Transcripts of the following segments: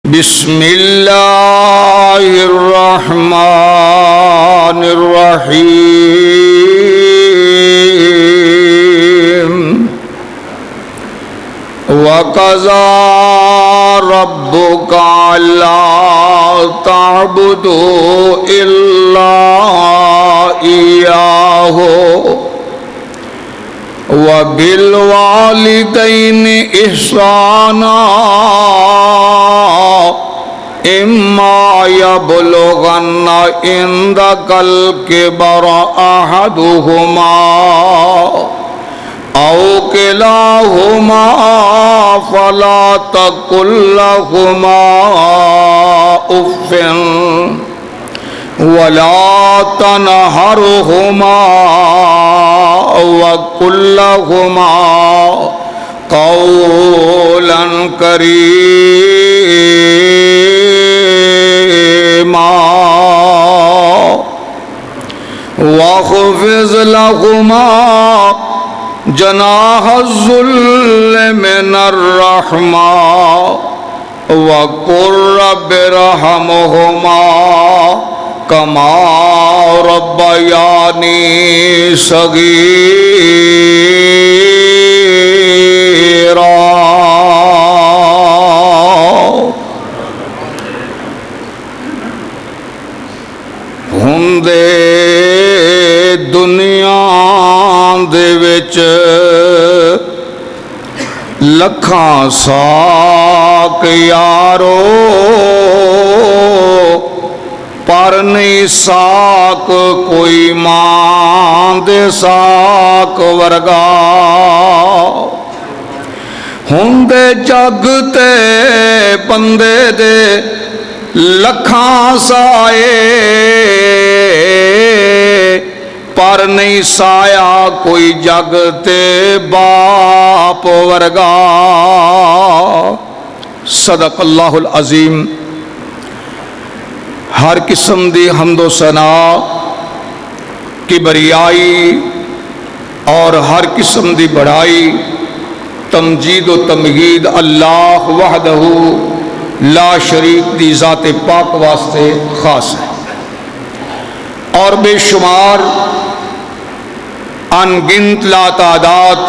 بسم اللہ الرحمن الرحیم وَقَضَىٰ رَبُّكَ أَلَّا تَعْبُدُوا إِلَّا إِيَّاهُ وَبِالْوَالِدَيْنِ إِحْسَانًا إِمَّا يَبْلُغَنَّ عِندَكَ الْكِبَرَ أَحَدُهُمَا أَوْ كِلَاهُمَا فَلَا تَقُل لَّهُمَا أُفٍّ وَلَا تَنْهَرْهُمَا وَقُل لَّهُمَا قَوْلًا كَرِيمًا وَاخْفِضْ لَهُمَا جناح الذل من الرحمة وقل رب ارحمهما كما ربياني صغيرا ہندے دنیا دے وچ لکھاں ساک یارو پر نہیں ساک کوئی ماں دے ساک ورگا ہندے جگ تے بندے دے لکھاں سائے پر نہیں سایا کوئی جگ تے باپ ورگا صدق اللہ العظیم ہر قسم دی حمد و ثنا کبریائی اور ہر قسم دی بڑائی تمجید و تمجید اللہ وحدہ لا شریک دی ذات پاک واسطے خاص ہے اور بے شمار انگنت لا تعداد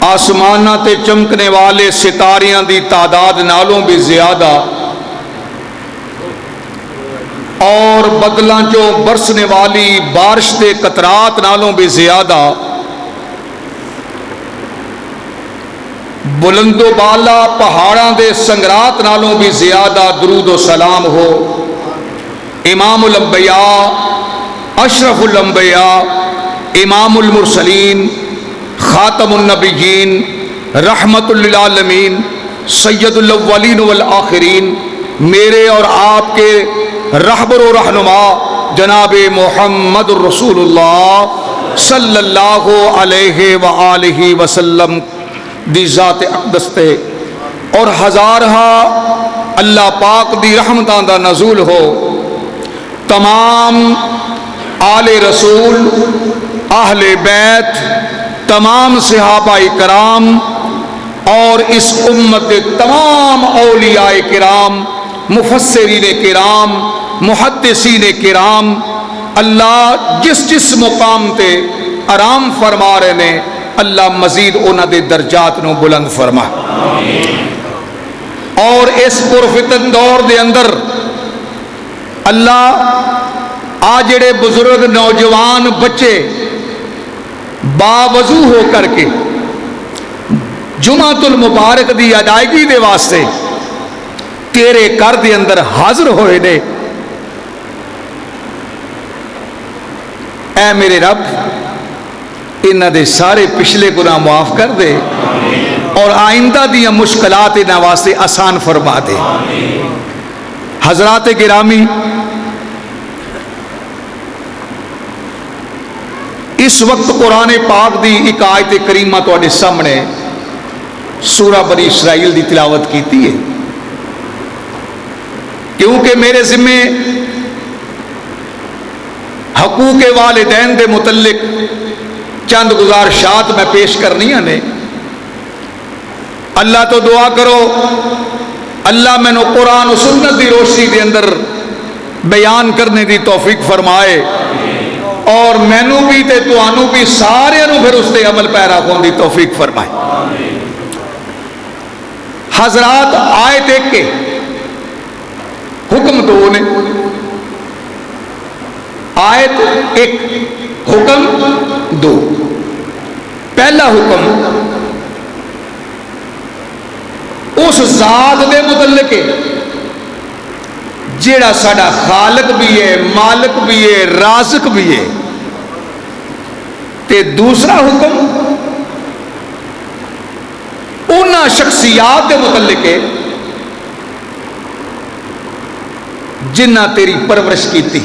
آسمانہ تے چمکنے والے ستاریاں دی تعداد نالوں بھی زیادہ اور بدلاں جو برسنے والی بارش دے قطرات نالوں بھی زیادہ بلند و بالا پہاڑاں دے سنگرات نالوں بھی زیادہ درود و سلام ہو امام الانبیاء اشرف الانبیاء امام المرسلین خاتم النبیین رحمت للعالمین سید الاولین والآخرین میرے اور آپ کے رہبر و رہنما جناب محمد الرسول اللہ صلی اللہ علیہ وآلہ وسلم دی ذات اقدس تے اور ہزارہا اللہ پاک دی رحمتاں دا نزول ہو تمام آل رسول اہل بیت تمام صحابہ کرام اور اس امت کے تمام اولیاء کرام مفسرین کرام محدثین کرام اللہ جس جس مقام تے آرام فرما رہے نے اللہ مزید انہاں دے درجات نو بلند فرما اور اس پرفتن دور دے اندر اللہ آ جڑے بزرگ نوجوان بچے باوضو ہو کر کے جمعۃ المبارک دی ادائیگی دے واسطے تیرے گھر دے اندر حاضر ہوئے نے اے میرے رب انہاں دے سارے پچھلے گناہ معاف کر دے اور آئندہ دیا مشکلات انہاں واسطے آسان فرما دے حضرات گرامی اس وقت قرآن پاک دی ایک آیت کریمہ تواڈے سامنے سورہ بنی اسرائیل دی تلاوت کیتی ہے کیونکہ میرے ذمے حقوق والدین دے متعلق چند گزارشات میں پیش کرنی نے اللہ تو دعا کرو اللہ مینو قرآن و سنت دی روشنی دے اندر بیان کرنے دی توفیق فرمائے اور مینو بھی تے تانوں بھی سارے نو پھر اس تے عمل پیرا ہون دی توفیق فرمائے۔ حضرات آیت ایک کے حکم دو نے، آیت ایک حکم دو۔ پہلا حکم اس ذات دے متعلق ہے جیڑا ساڈا خالق بھی ہے، مالک بھی ہے، رازق بھی ہے، تے دوسرا حکم انہاں شخصیات دے متعلق ہے جنہ تیری پرورش کیتی۔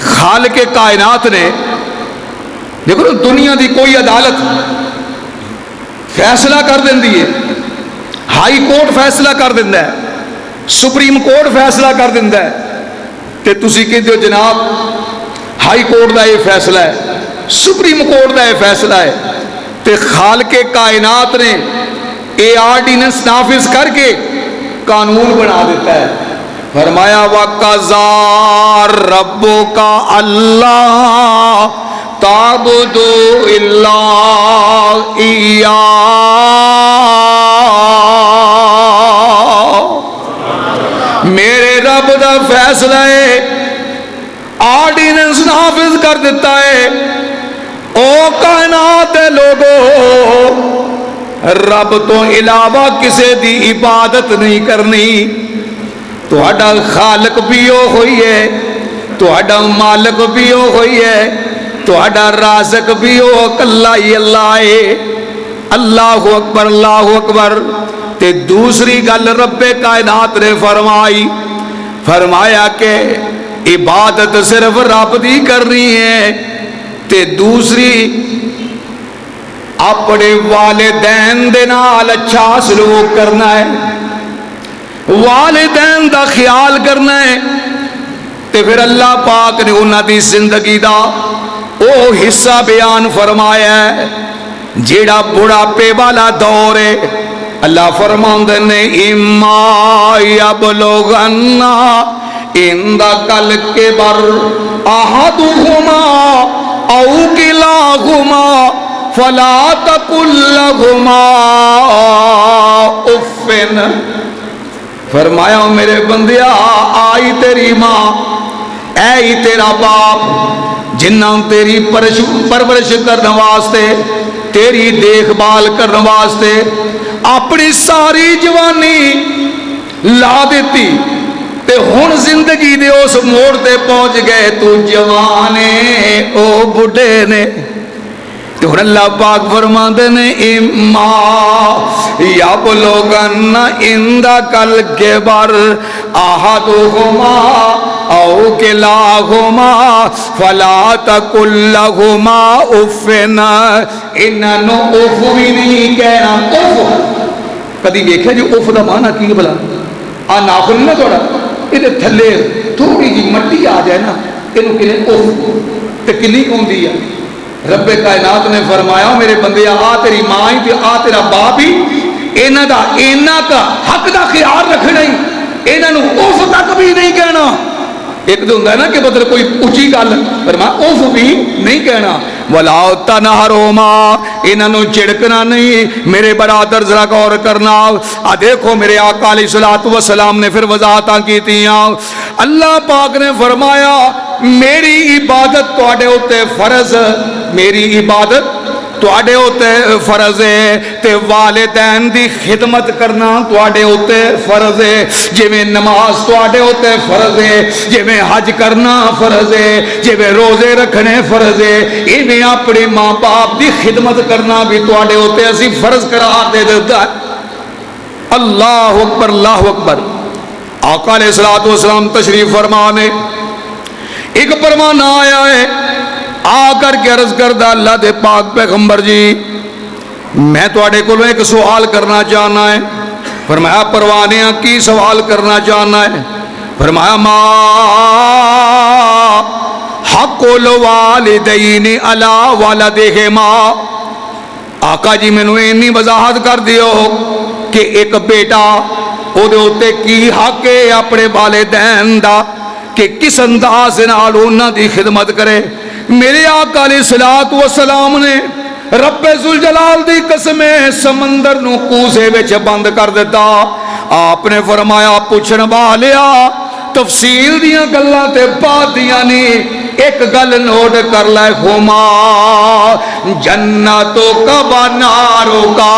خالق کائنات نے دیکھو نا، دنیا دی کوئی عدالت فیصلہ کر دیندی ہے، ہائی کورٹ فیصلہ کر دیندہ ہے، سپریم کورٹ فیصلہ کر دیندہ ہے، تے تسی کہتے ہو جناب ہائی کورٹ دا یہ فیصلہ ہے، سپریم کورٹ دا یہ فیصلہ ہے، تے خالق کائنات نے اے آرڈیننس نافذ کر کے قانون بنا دیتا ہے۔ فرمایا وَقَضَىٰ رَبُّكَ أَلَّا تَعْبُدُوا إِلَّا إِيَّاهُ۔ میرے رب دا فیصلہ ہے، آرڈیننس نافذ کر دیتا ہے، او کائنات لوگو رب تو علاوہ کسے دی عبادت نہیں کرنی۔ تہاڈا خالق بھی او ہوئی ہے، تہاڈا مالک بھی او ہوئی ہے، تہاڈا رازق بھی او اکلا ہی اللہ ہے۔ اللہ اکبر، اللہ اکبر۔ تے دوسری گل رب کائنات نے فرمایا کہ عبادت صرف رب دی کرنی ہے، تے دوسری اپنے والدین دے نال اچھا سلوک کرنا ہے، والدین دا خیال کرنا ہے۔ تے پھر اللہ پاک نے انہاں دی زندگی دا او حصہ بیان فرمایا ہے جیڑا بڑھاپے والا دور ہے۔ اللہ فرماندے نے اما یبلغن عندک الکبر احدہما او کلاہما فلا تقل لہما اف۔ فرمایا میرے بندیا، آئی تیری ماں، اے ہی تیرا باپ جنہاں تیری پرورش کرنے واسطے، تیری دیکھ بھال کرنے واسطے اپنی ساری جوانی لا دیتی، تے ہن زندگی دے اس موڑ تے پہنچ گئے، تو جوانے او بڑھے نے۔ تو اللہ پاک فرماندے نے اما یبلغن عندک الکبر احدہما او کلاہما فلا تقل لہما اف۔ انہاں نو اف بھی نہیں کہنا۔ اف کدی ویکھیا جو اف دا معنی کی بلا؟ آ ناخن نہ تھوڑا یہ تھلے تھوڑی جی مٹی آ جائے نا، اینو کہنے اف، تے کنی ہوندی ہے۔ رب کائنات نے فرمایا میرے بندے، آ تیری ماں ہی تے آ تیرا باپ ہی، اینا دا اینا کا حق دا خیال رکھنا ہی، اینا نو اوف تک بھی نہیں کہنا۔ ایک تو ہوندہ ہے نا کہ مطلب کوئی اونچی گل، فرمایا اوف بھی نہیں کہنا۔ وَلَا تَنْهَرْهُمَا، اینا نو چڑکنا نہیں۔ میرے برادر ذرا غور کرنا، دیکھو میرے آقا علیہ السلام نے پھر وضاحتاں کی تیاں۔ اللہ پاک نے فرمایا میری عبادت تواڈے اوتے فرض، میری عبادت تواڈے اوتے فرض ہے، تے والدین دی خدمت کرنا تواڈے اوتے فرض ہے۔ جویں نماز تواڈے اوتے فرض ہے، جویں حج کرنا فرض ہے، جویں روزے رکھنے فرض ہے، ایویں اپنے ماں باپ دی خدمت کرنا بھی تواڈے اوتے اسی فرض قرار دے دیتا ہے۔ اللہ اکبر، اللہ اکبر۔ آقا علیہ السلام تشریف فرمانے ایک پروانہ آیا ہے، آ کر کے عرض کردہ اللہ دے پاک پیغمبر جی میں تواڈے کولوں ایک سوال کرنا چاہنا ہے۔ فرمایا پروانے کی سوال کرنا چاہنا ہے؟ فرمایا ما حق الوالدین علی ولدہما۔ آقا جی میں نے اتنی وضاحت کر دیو کہ ایک بیٹا ਉਹਦੇ ਉੱਤੇ ਕੀ ਹੱਕ ਹੈ ਆਪਣੇ ਵਾਲਿਦੈਨ ਦਾ کہ کس انداز نال ਉਹਨਾਂ ਦੀ خدمت کرے. میرے آقا علیہ الصلوۃ والسلام نے رب ذوالجلال دی قسم سمندر نو کوزے وچ بند کر دیتا. آپ نے فرمایا پوچھن والیا تفصیل دیاں گلاں تے بات دیاں نہیں, ایک گل نوٹ کر لے ہما جنتوں کا بناروں کا,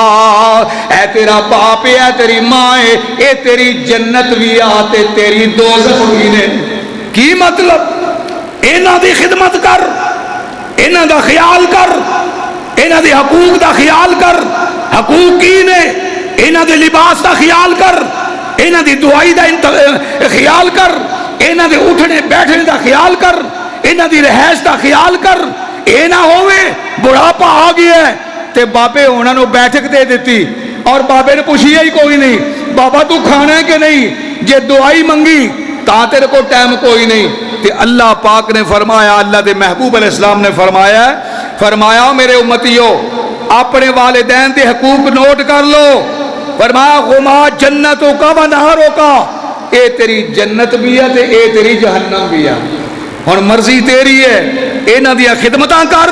اے تیرا باپ اے تیری ماں اے تیری جنت بھی آتے تیری دوزخ بھی نے. کی مطلب؟ انہاں دی خدمت کر, انہاں دا خیال کر, انہاں دی حقوق دا خیال کر. حقوق کی نے؟ انہاں دے لباس دا خیال کر, انہاں دی دعائی دا خیال کر, انہاں دے اٹھنے بیٹھنے دا خیال کر, انہاں دی رہائش دا خیال کر. اے نہ ہوئے بڑھاپا آ گیا ہے تے بابے انہاں نو بیٹھک دے دیتی اور بابے نے پوچھیا ہی کوئی نہیں بابا تو کھانا ہے کہ نہیں, جے دعائی منگی تا تیرے کو ٹائم کوئی نہیں. تے اللہ پاک نے فرمایا, اللہ دے محبوب علیہ السلام نے فرمایا میرے امتیو اپنے والدین دے حقوق نوٹ کر لو. فرمایا غما جنتوں کا و نہروں کا, اے تیری جنت بھی ہے تے اے تیری جہنم بھی ہے. ہن مرضی تیری ہے, انہاں دی خدمتاں کر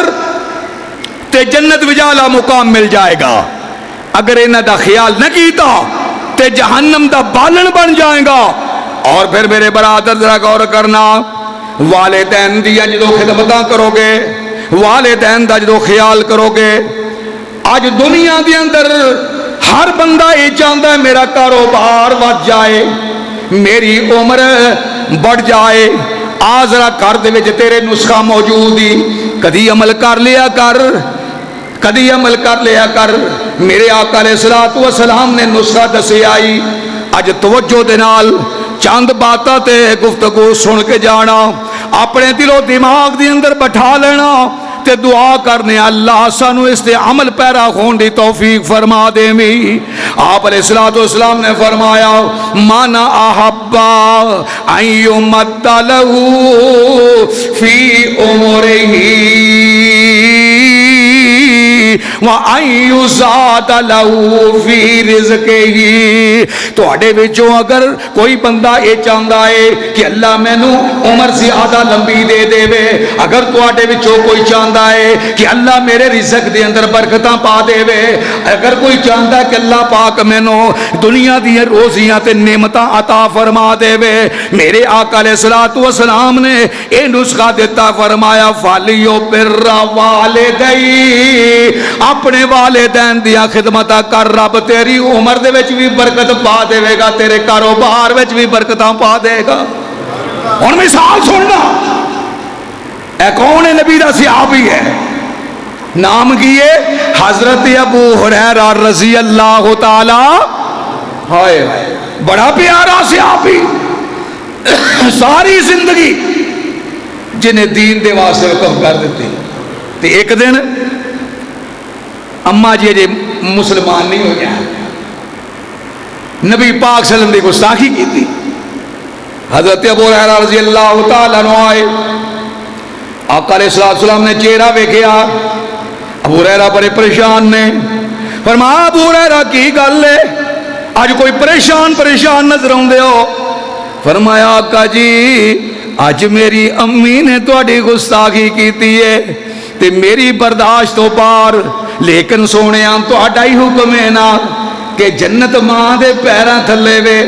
تے جنت وچ اعلی مقام مل جائے گا. اگر انہاں دا خیال نہ کیتا تے جہنم دا بالن بن جائے گا. اور پھر میرے برادر ذرا غور کرنا, والدین دی جدو خدمتاں کرو گے, والدین دا جدو خیال کرو گے, آج دنیا دے اندر ہر بندہ یہ چاہتا ہے میرا کاروبار بڑھ جائے, میری عمر بڑھ جائے. آ ذرا گھر دے وچ تیرے نسخہ موجود ہی, کدی عمل کر لیا کر, کدی عمل کر لیا کر. میرے آقا علیہ الصلوۃ والسلام نے نسخہ دسیا آئی. اج توجہ دے نال چند باتاں تے گفتگو سن کے جانا, اپنے دل و دماغ دے اندر بٹھا لینا تے دعا کرنے اللہ سانو اس دے عمل پیرا ہون دی توفیق فرما دے می. آپ علیہ الصلوۃ والسلام نے فرمایا من احبا ان یمد لہ فی عمرہ وَأَن يُزَادَ لَهُ فِي رِزْقِهِ. تواڈے وچوں اگر کوئی بندہ یہ چاہتا ہے کہ اللہ مینوں عمر زیادہ لمبی دے دے, اگر تواڈے وچوں کوئی چاہتا ہے کہ اللہ میرے رزق دے اندر برکتاں پا دے, اگر کوئی چاہتا ہے کہ اللہ پاک مینوں دنیا دی روزیاں تے نعمتاں عطا فرما دے, میرے آقا علیہ الصلوۃ والسلام نے یہ نسخہ دیتا. فرمایا فَلْيُبِرَّ وَالِدَيْهِ, اپنے والدین دیا خدمت کر, رب تیری عمر دے وچ بھی برکت پا دے گا, تیرے کاروبار وچ بھی برکتاں پا دے گا. ہن مثال سننا, اے کون ہے؟ نبی دا صحابی ہے, نام کی ہے حضرت ابو ہریرہ رضی اللہ تعالی. ہائے بڑا پیارا صحابی, ساری زندگی جنہیں دین دے واسطے وقف کر دیتی. تے ایک دن اما جی اجے مسلمان نہیں ہو گیا, نبی پاک صلی اللہ علیہ وسلم کی گستاخی کی تھی. حضرت ابو ہریرہ رضی اللہ تعالیٰ عنہ آئے, آقا علیہ السلام نے چہرہ ویکھیا, ابو ہریرہ بڑے پریشان نے. فرمایا ابو ہریرہ کی گل ہے, آج کوئی پریشان نظر آندے ہو. فرمایا آقا جی آج میری امی نے تہاڈی گستاخی کیتی ہے تے میری برداشت تو پار, لیکن سونے تہاڈا ہی حکم ہے نا کہ جنت ماں دے پیراں تھلے وے.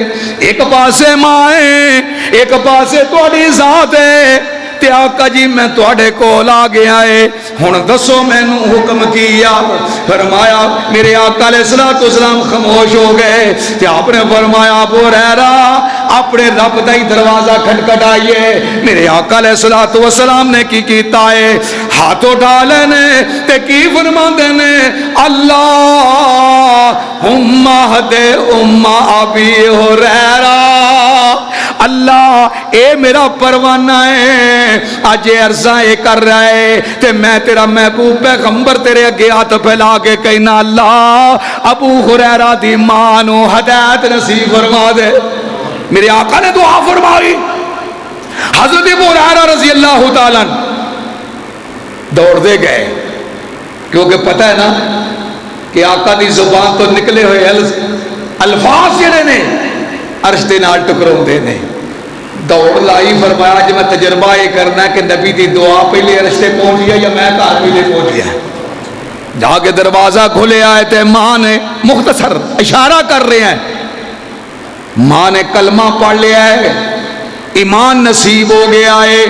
ایک پاسے ماں ہے, ایک پاسے تہاڈی ذات ہے. تے آقا جی میں تہاڈے کول آ گیا ہے, ہن دسو مینوں حکم کیا. فرمایا میرے آقا علیہ السلام خاموش ہو گئے. تے آپ نے فرمایا ابو ہریرہ اپنے رب دا ہی دروازہ کھٹکھٹائیے. میرے آقا علیہ السلام نے کی کیتا ہے, ہاتھ اٹھا لینے تے کی فرماندے نے اللہم اہد ابی ہریرہ. اللہ اے میرا پروانہ ہے, آج عرضہ یہ کر رہا ہے تے میں تیرا محبوب پیغمبر تیرے اگے ہاتھ پھیلا کے کہنا اللہ ابو ہریرہ دی ماں نو ہدایت نصیب فرما دے. میرے آقا نے دعا فرمائی. حضرت ابو ہریرہ رضی اللہ تعالیٰ دوڑ دے گئے, کیونکہ پتہ ہے نا کہ آقا دی زبان تو نکلے ہوئے الفاظ جڑے نے عرش دے نال ٹکراؤندے نے. دوڑ لائی, فرمایا جی میں تجربہ یہ کرنا کہ نبی دی دعا پہلے عرش تے پہنچ گیا یا میں گھر پہلے پہنچ گیا. جا کے دروازہ کھلیا ہے تے ماں نے مختصر اشارہ کر رہے ہیں, ماں نے کلمہ پڑھ لیا ہے, ایمان نصیب ہو گیا ہے.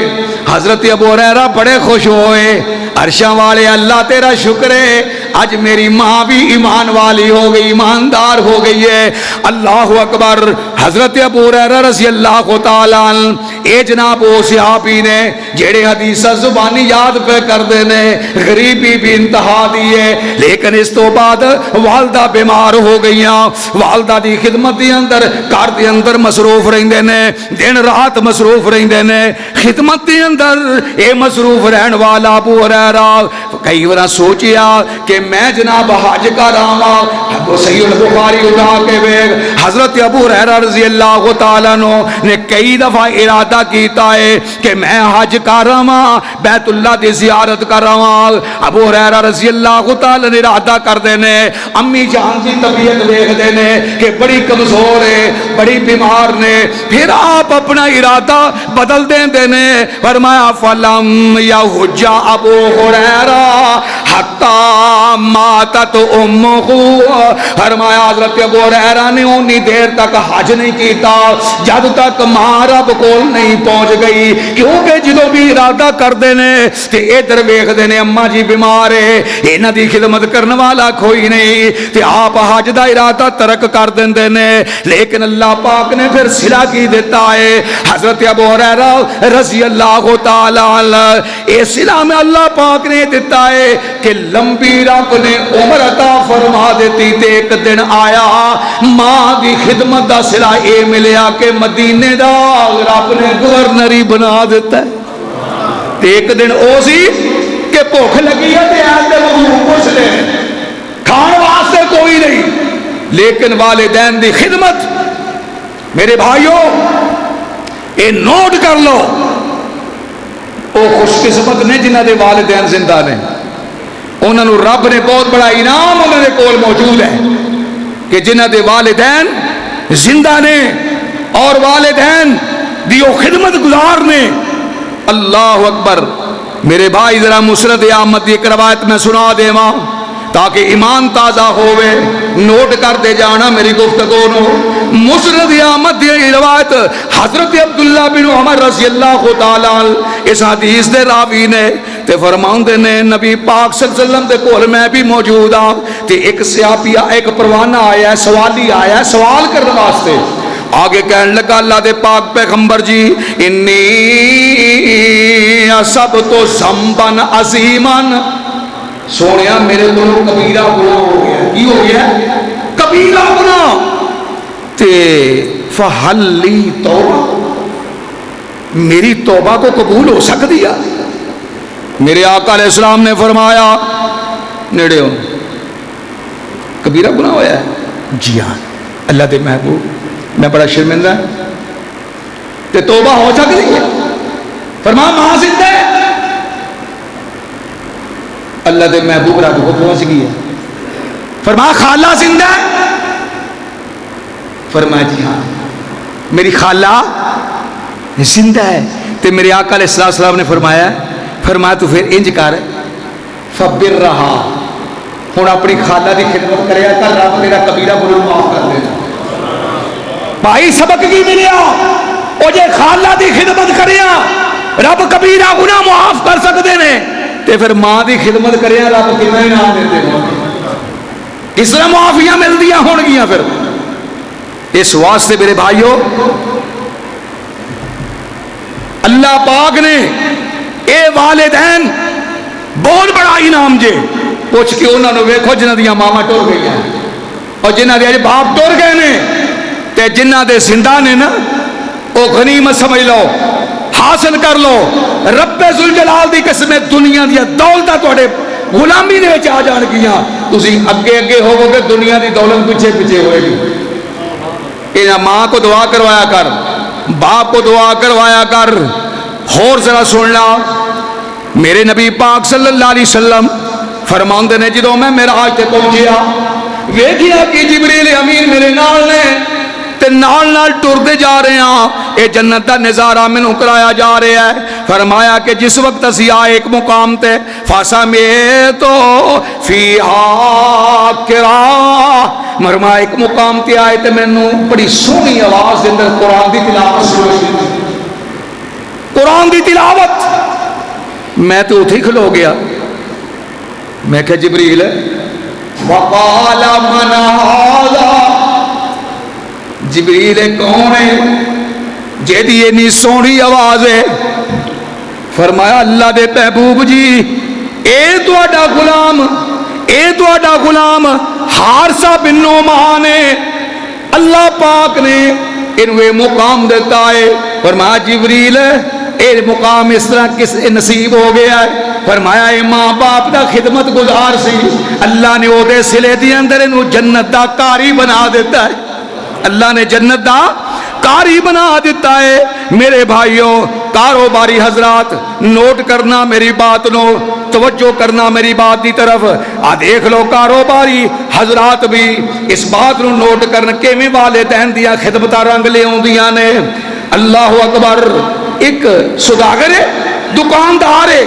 حضرت ابو ہریرہ بڑے خوش ہوئے, عرشاں والے اللہ تیرا شکر ہے, آج میری ماں بھی ایمان والی ہو گئی, ایماندار ہو گئی ہے. اللہ اکبر. حضرت ابو ہریرہ رضی اللہ تعالیٰ عنہ اے جناب وہ صحابی نے جڑے حدیث زبانی یاد پہ کر دینے, غریبی بھی انتہا دیئے, لیکن اس تو بعد والدہ بیمار ہو گئیاں. والدہ دی خدمت دی اندر گھر دے اندر مصروف رہندے نے, دن رات مصروف رہندے نے خدمت دی اندر. اے مصروف رہن والا ابو ہریرہ کئی بار سوچیا کہ میں جناب حج کر آواں. ابو صحیح البخاری اٹھا کے ویکھ, حضرت ابو ہریرہ رضی اللہ تعالیٰ عنہ نے کئی دفعہ ارادہ کیتا ہے کہ میں حج کر آواں, بیت اللہ دی زیارت کر آواں. ابو ہریرہ رضی اللہ تعالیٰ نے ارادہ کر دینے, امی جان دی طبیعت دیکھ دینے کہ بڑی کمزور ہے, بڑی بیمار نے, پھر آپ اپنا ارادہ بدل دیں دینے. فرمایا فلم یحج ابو ہریرہ حتی ماتت امہ. فرمایا حضرت ابو ہریرہ نے اونی دیر تک حج نہیں کیتا جب تک ماں رب کول نہیں پہنچ گئی, کیونکہ جدوں بھی ارادہ کر دینے تے ادھر ویکھ دینے اماں جی بیمار ہے, انہاں دی خدمت کرن والا کوئی نہیں, تے آپ حج دا ارادہ ترک کر دیندے نے. لیکن اللہ پاک نے پھر صلہ کی دیتا ہے. حضرت ابو ہریرہ رضی اللہ تعالیٰ عنہ اے صلہ میں اللہ پاک نے دیتا ہے کہ لمبی رب نے عمر عطا فرما دیتی. تے ایک دن آیا ماں دی خدمت دا صلہ اے ملیا کہ مدینے دا رب نے گورنری بنا دیتا ہے. تے ایک دن او سی کہ بھوک لگی ہے تے آج دے مغلوب کچھ لے کھان واسطے کوئی نہیں, لیکن والدین دی خدمت. میرے بھائیوں اے نوٹ کر لو, او خوش قسمت نے جنہ دے والدین زندہ نے, انہوں نے رب نے بہت بڑا انعام انہوں نے کول موجود ہے کہ جنہ دے والدین زندہ نے اور والدین دیو خدمت گزار نے. اللہ اکبر. میرے بھائی ذرا مسند احمد کی ایک روایت میں سنا دے ماں تاکہ ایمان تازہ ہوئے, نوٹ کر دے جانا میری گفتگو نو. مسند احمد دی روایت حضرت عبداللہ بن عمر رضی اللہ تعالیٰ اس حدیث دے راوی نے تے فرماندے نے نبی پاک صلی اللہ علیہ وسلم دے کول میں بھی موجود ہاں, تے ایک صحابی ایک پروانہ آیا ہے, سوالی آیا ہے سوال کرنے واسطے. آگے کہنے لگا اللہ دے پاک پیغمبر جی انی سب تو زمبن عظیمن, سونیا میرے کو کبیرہ گناہ ہو گیا. کی ہو گیا؟ کبیرہ گناہ. تے فحل لی توبہ, میری توبہ کو قبول ہو سکتی ہے؟ میرے آقا علیہ السلام نے فرمایا نیڑے ہو, کبیرہ گناہ ہویا ہے؟ جی ہاں اللہ دے محبوب میں بڑا شرمندہ تے توبہ ہو سکتی ہے؟ فرمایا ماں زندہ ہے. اللہ دے محبوب رب کو پہنچ گئی ہے. فرمایا خالہ زندہ ہے؟ فرمایا جی ہاں میری خالہ زندہ ہے. تے میرے آقا علیہ السلام نے فرمایا تو پھر انج کر فبر رہا, ہوں اپنی خالہ دی خدمت کریا کر, رب تیرا کبیرہ گناہ معاف کر دینا. بھائی سبق کی ملیا, او جے خالہ دی خدمت کریا رب کبیرہ گناہ معاف کر سکتے نے, تے پھر ماں دی خدمت کریا رب کتنا انعام دیتے ہیں, اس طرح معافیاں مل دیا ہون گیاں. پھر اس واسطے میرے بھائیوں اللہ پاک نے اے والدین بہت بڑا انعام جے. پوچھ کے انہوں نے ویکھو جنہ دیا ماما ٹر گئی ہیں اور جنہ دیا باپ ٹر گئے نے, تے جنہ دے زندہ نے نا او غنیمت سمجھ لو, حاصل کر لو. رب ذوالجلال دی قسم دنیا دیا دولتاں تواڈے غلامی دے وچ آ جان گیاں, تسی اگے اگے ہوو گے, دنیا دی دولت پیچھے پیچھے ہوئے گی. اے ماں کو دعا کروایا کر, باپ کو دعا کروایا کر. اور ذرا سن لا, میرے نبی پاک صلی اللہ علیہ وسلم فرماندے نے جدوں میں معراج تے پہنچیا ویکھیا کہ جبریل امین میرے نال نال نال ٹردے جا رہے ہیں، اے جنت دا نظارہ مینوں کرایا جا رہا ہے۔ فرمایا کہ جس وقت اسی آئے ایک مقام تے فَسَمِعْتُ فِيهَا قِرَاءَ، فرمایا ایک مقام تے آئے تے مینوں بڑی سونی آواز دے اندر قرآن دی تلاوت سنائی، قرآن دی تلاوت۔ میں تو اتھے کھلو گیا، میں کہا جبریل وَقَالَ مَنْ هَذَا، جبریل کون ہے جیدی اتنی سونی آواز ہے؟ فرمایا اللہ دے محبوب جی اے تہاڈا غلام حارثہ بن نعمان ہے، اللہ پاک نے انوے مقام دیتا ہے۔ فرمایا جبریل اے مقام اس طرح کس نصیب ہو گیا ہے؟ فرمایا اے ماں باپ دا خدمت گزار سی، اللہ نے او دے سلے دی اندر انہوں جنت دا کاری بنا دیتا ہے، اللہ نے جنت دا کاری بنا دیتا ہے۔ میرے بھائیوں کاروباری حضرات نوٹ کرنا میری بات نو، توجہ کرنا میری بات دی طرف دیکھ لو، کاروباری حضرات بھی اس بات نو نوٹ کرنا کہ میں والدین دیا خدمتہ رنگ لے ہوندیاں نے۔ اللہ اکبر، ایک سوداگر ہے، دکاندار ہے،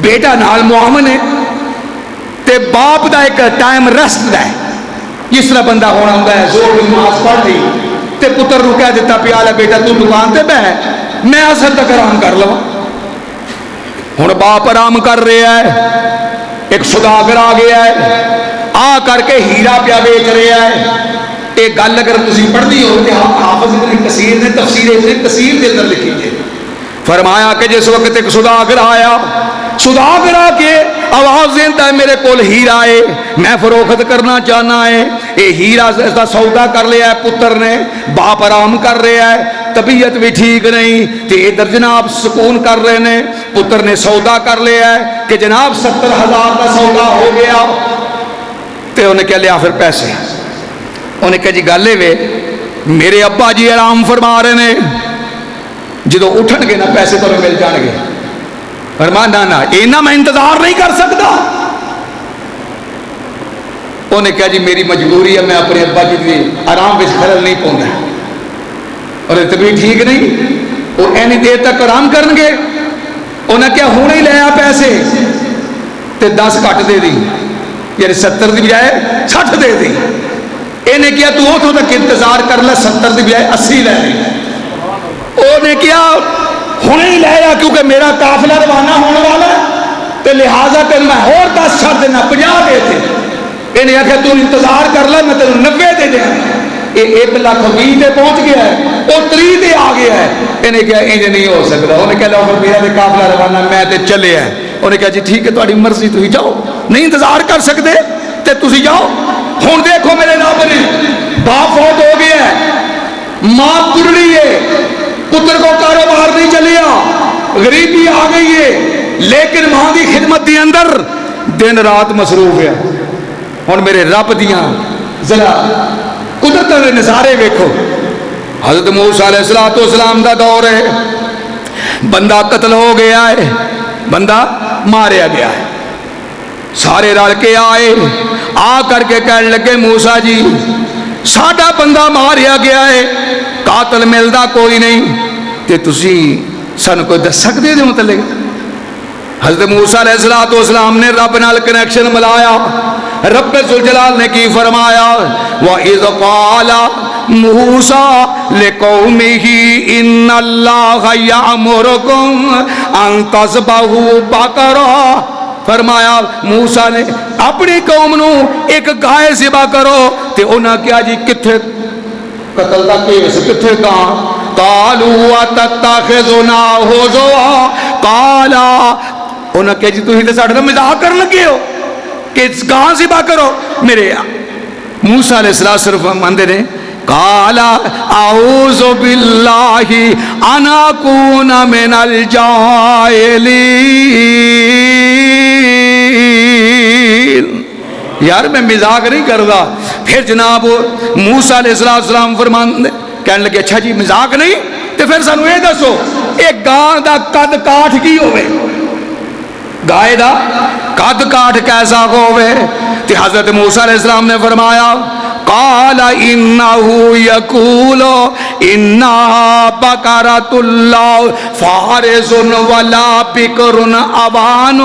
بیٹا نال معاون ہے تے باپ دا ایک ٹائم ریسٹ دا ہے، جس طرح بندہ ہونا ہوں ہے، زور نماز پڑھ لی تے پتر رو کہہ دیتا پیالہ بیٹا تو دکان تے بہ میں اثر تک آرام کر لوں۔ ہن باپ آرام کر رہا ہے، ایک سوداگر آ گیا ہے، آ کر کے ہیرا پیا بیچ رہا ہے۔ ایک گل اگر تسی پڑھ دی ہو کہ حافظ ابن کثیر نے تفسیر ابن کثیر کے اندر لکھی ہے، فرمایا کہ جس وقت ایک سوداگر آیا، سوداگر آ کے آواز دیتا ہے میرے کول ہیرا ہے، میں فروخت کرنا چاہنا ہے۔ اے ہیرا دا سودا کر لیا ہے پتر نے، باپ آرام کر رہا ہے، طبیعت بھی ٹھیک نہیں تے ادھر جناب سکون کر رہے نے، پتر نے سودا کر لیا ہے کہ جناب 70,000 کا سودا ہو گیا، تے انہیں کہہ لیا پھر پیسے، انہیں کہا جی گل وے میرے ابا جی آرام فرما رہے نے، جدو اٹھن گے نا پیسے تو مل جان گے۔ فرمایا نہ اینا میں انتظار نہیں کر سکتا۔ انہیں کہا جی میری مجبوری ہے، میں اپنے ابا جی دی آرام وچ خلل نہیں پاؤندا، اور طبیعت ٹھیک نہیں، وہ اینی دیر تک آرام کرن گے؟ انہیں کیا ہونے ہی لیا پیسے تے 10 کٹ دے دی، یعنی 70 دی بجائے 60 دے دی۔ انہیں کیا تو اتوں تک انتظار کر لے، 70 دی بجائے 80 لے دی۔ انہیں کیا ہونے ہی لیا کیونکہ میرا قافلہ روانہ ہونے والا ہے تے لہٰذا تے میں اور 10 چھڑ دینا 50 دے دے۔ انہیں آخیا تو انتظار کر لے میں تینوں 90 دے دیں۔ یہ 1,20,000 تے پہنچ گیا ہے، وہ 30 تے آ گیا ہے۔ انہیں کہا انج نہیں ہو سکتا، انہیں کہا لو میرا تے قافلہ روانہ میں تے چلے ہے۔ انہیں کہا جی ٹھیک ہے تہاڈی مرضی، تسی جاؤ، نہیں انتظار کر سکتے تے تسی جاؤ۔ ہن دیکھو میرے رب نے، باپ فوت ہو گیا ہے، ماں کڑڑی ہے، پتر کو کاروبار نہیں چلیا، غریبی آ گئی ہے، لیکن ماں دی خدمت دی اندر دن رات مصروف ہے۔ ہن میرے رب دیاں ذرا قدرت دے نظارے ویکھو۔ حضرت موسیٰ علیہ السلام دا دور ہے، بندہ قتل ہو گیا ہے، بندہ ماریا گیا ہے، سارے رل کے آئے، آ کر کے کہنے لگے موسیٰ جی ساڈا بندہ ماریا گیا ہے، قاتل ملدا کوئی نہیں، تے تسی سن کوئی دس سکتے دے متعلق؟ حضرت موسیٰ علیہ السلام نے رب نال کنیکشن ملایا۔ رب ذوالجلال نے کی فرمایا وَإِذْ قَالَ مُوسَىٰ لِقَوْمِهِ إِنَّ اللَّهَ يَأْمُرُكُمْ أَن تَذْبَحُوا بَقَرَةً، فرمایا موسیٰ نے اپنی قوم نو ایک گائے ذبح کرو، تے انہاں کیا جی کتھے قتل دا کیس کتھے کہاں؟ قَالُوا وَتَتَّخِذُنَا هُزُوًا، قَالَ انہاں کہا جی تُسی تے ساڈے نال مزاق کرن لگے ہو کہ کہاں ذبح کرو؟ میرے موسیٰ علیہ السلام فرماندے نے قال اعوذ باللہ ان اکون من الجاہلین، یار میں مزاق نہیں کردا۔ پھر جناب موسیٰ علیہ السلام فرماندے کہنے لگے اچھا جی مزاق نہیں تے پھر سانو یہ دسو ایک گاں دا قد کاٹھ کی ہوئے، گائے دا قد کاٹھ کیسا ہوئے؟ تے حضرت موسیٰ علیہ السلام نے فرمایا قال انه يقول انها بقرة لا فارض ولا بكر عوان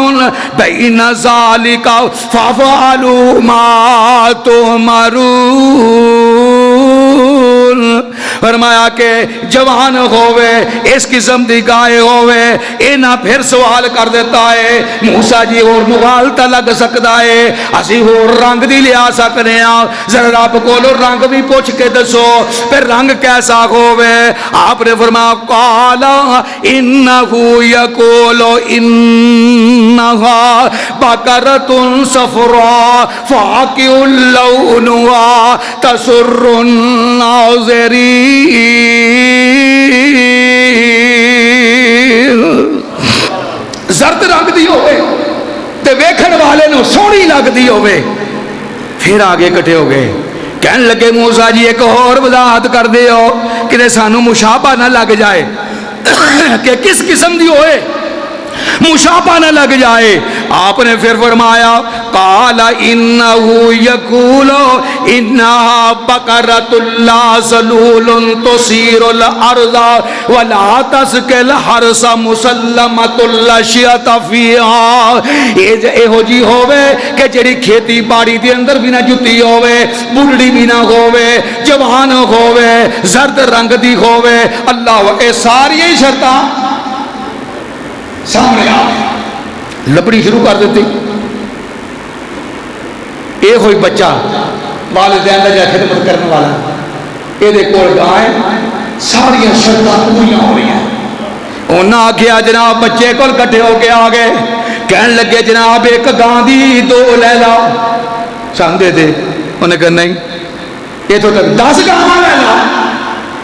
بين ذلك فافعلوا ما تؤمرون. فرمایا کہ جوان ہوئے اس قسم دی گائے ہوئے اینا پھر سوال کر دیتا ہے موسیٰ جی اور مغالطہ لگ سکتا ہے اسی اور رنگ دی لیا سکنے ہیں ذرا آپ کو رنگ بھی پوچھ کے دسو پھر رنگ کیسا ہوئے. آپ نے فرمایا قالا انہو یقولو انہا بقرۃ صفراء فاقع لونہا تسر الناظرین. زرد رنگ دی ہوئے تے ویکھن والے نو سونی لگ دی ہوئے. پھر آگے کٹے ہو گئے کہنے لگے موسیٰ جی ایک اور وضاحت کر دیو کہ سانو مشابہ نہ لگ جائے کہ کس قسم دی ہوئے مشابہ نہ لگ جائے. آپ نے پھر فرمایا قال انہو یقول انہا بقرۃ لا ذلول تثیر الارض ولا تسقی الحرث مسلمۃ لا شیۃ فیہا. ایہو جی ہوے کہ جڑی کھیتی باڑی دے اندر بھی نہ جتی ہوے بڑھڑی بھی نہ ہوے جوان ہوے زرد رنگ دی ہوے. اللہ اے ساری شرطاں سامنے آ لبڑی شروع کر دیتی. یہ ہوئی بچہ والدین کا خدمت کرنے والا یہ کول گائے ساری شرطاں پوریاں ہو رہی ہیں. انہاں آخیا جناب بچے کول کٹھے ہو کے آ گئے کہنے لگے جناب ایک گاں دی دو لے لا چاہتے تھے. انہیں کہا نہیں یہ تو 10 گاواں لے لا.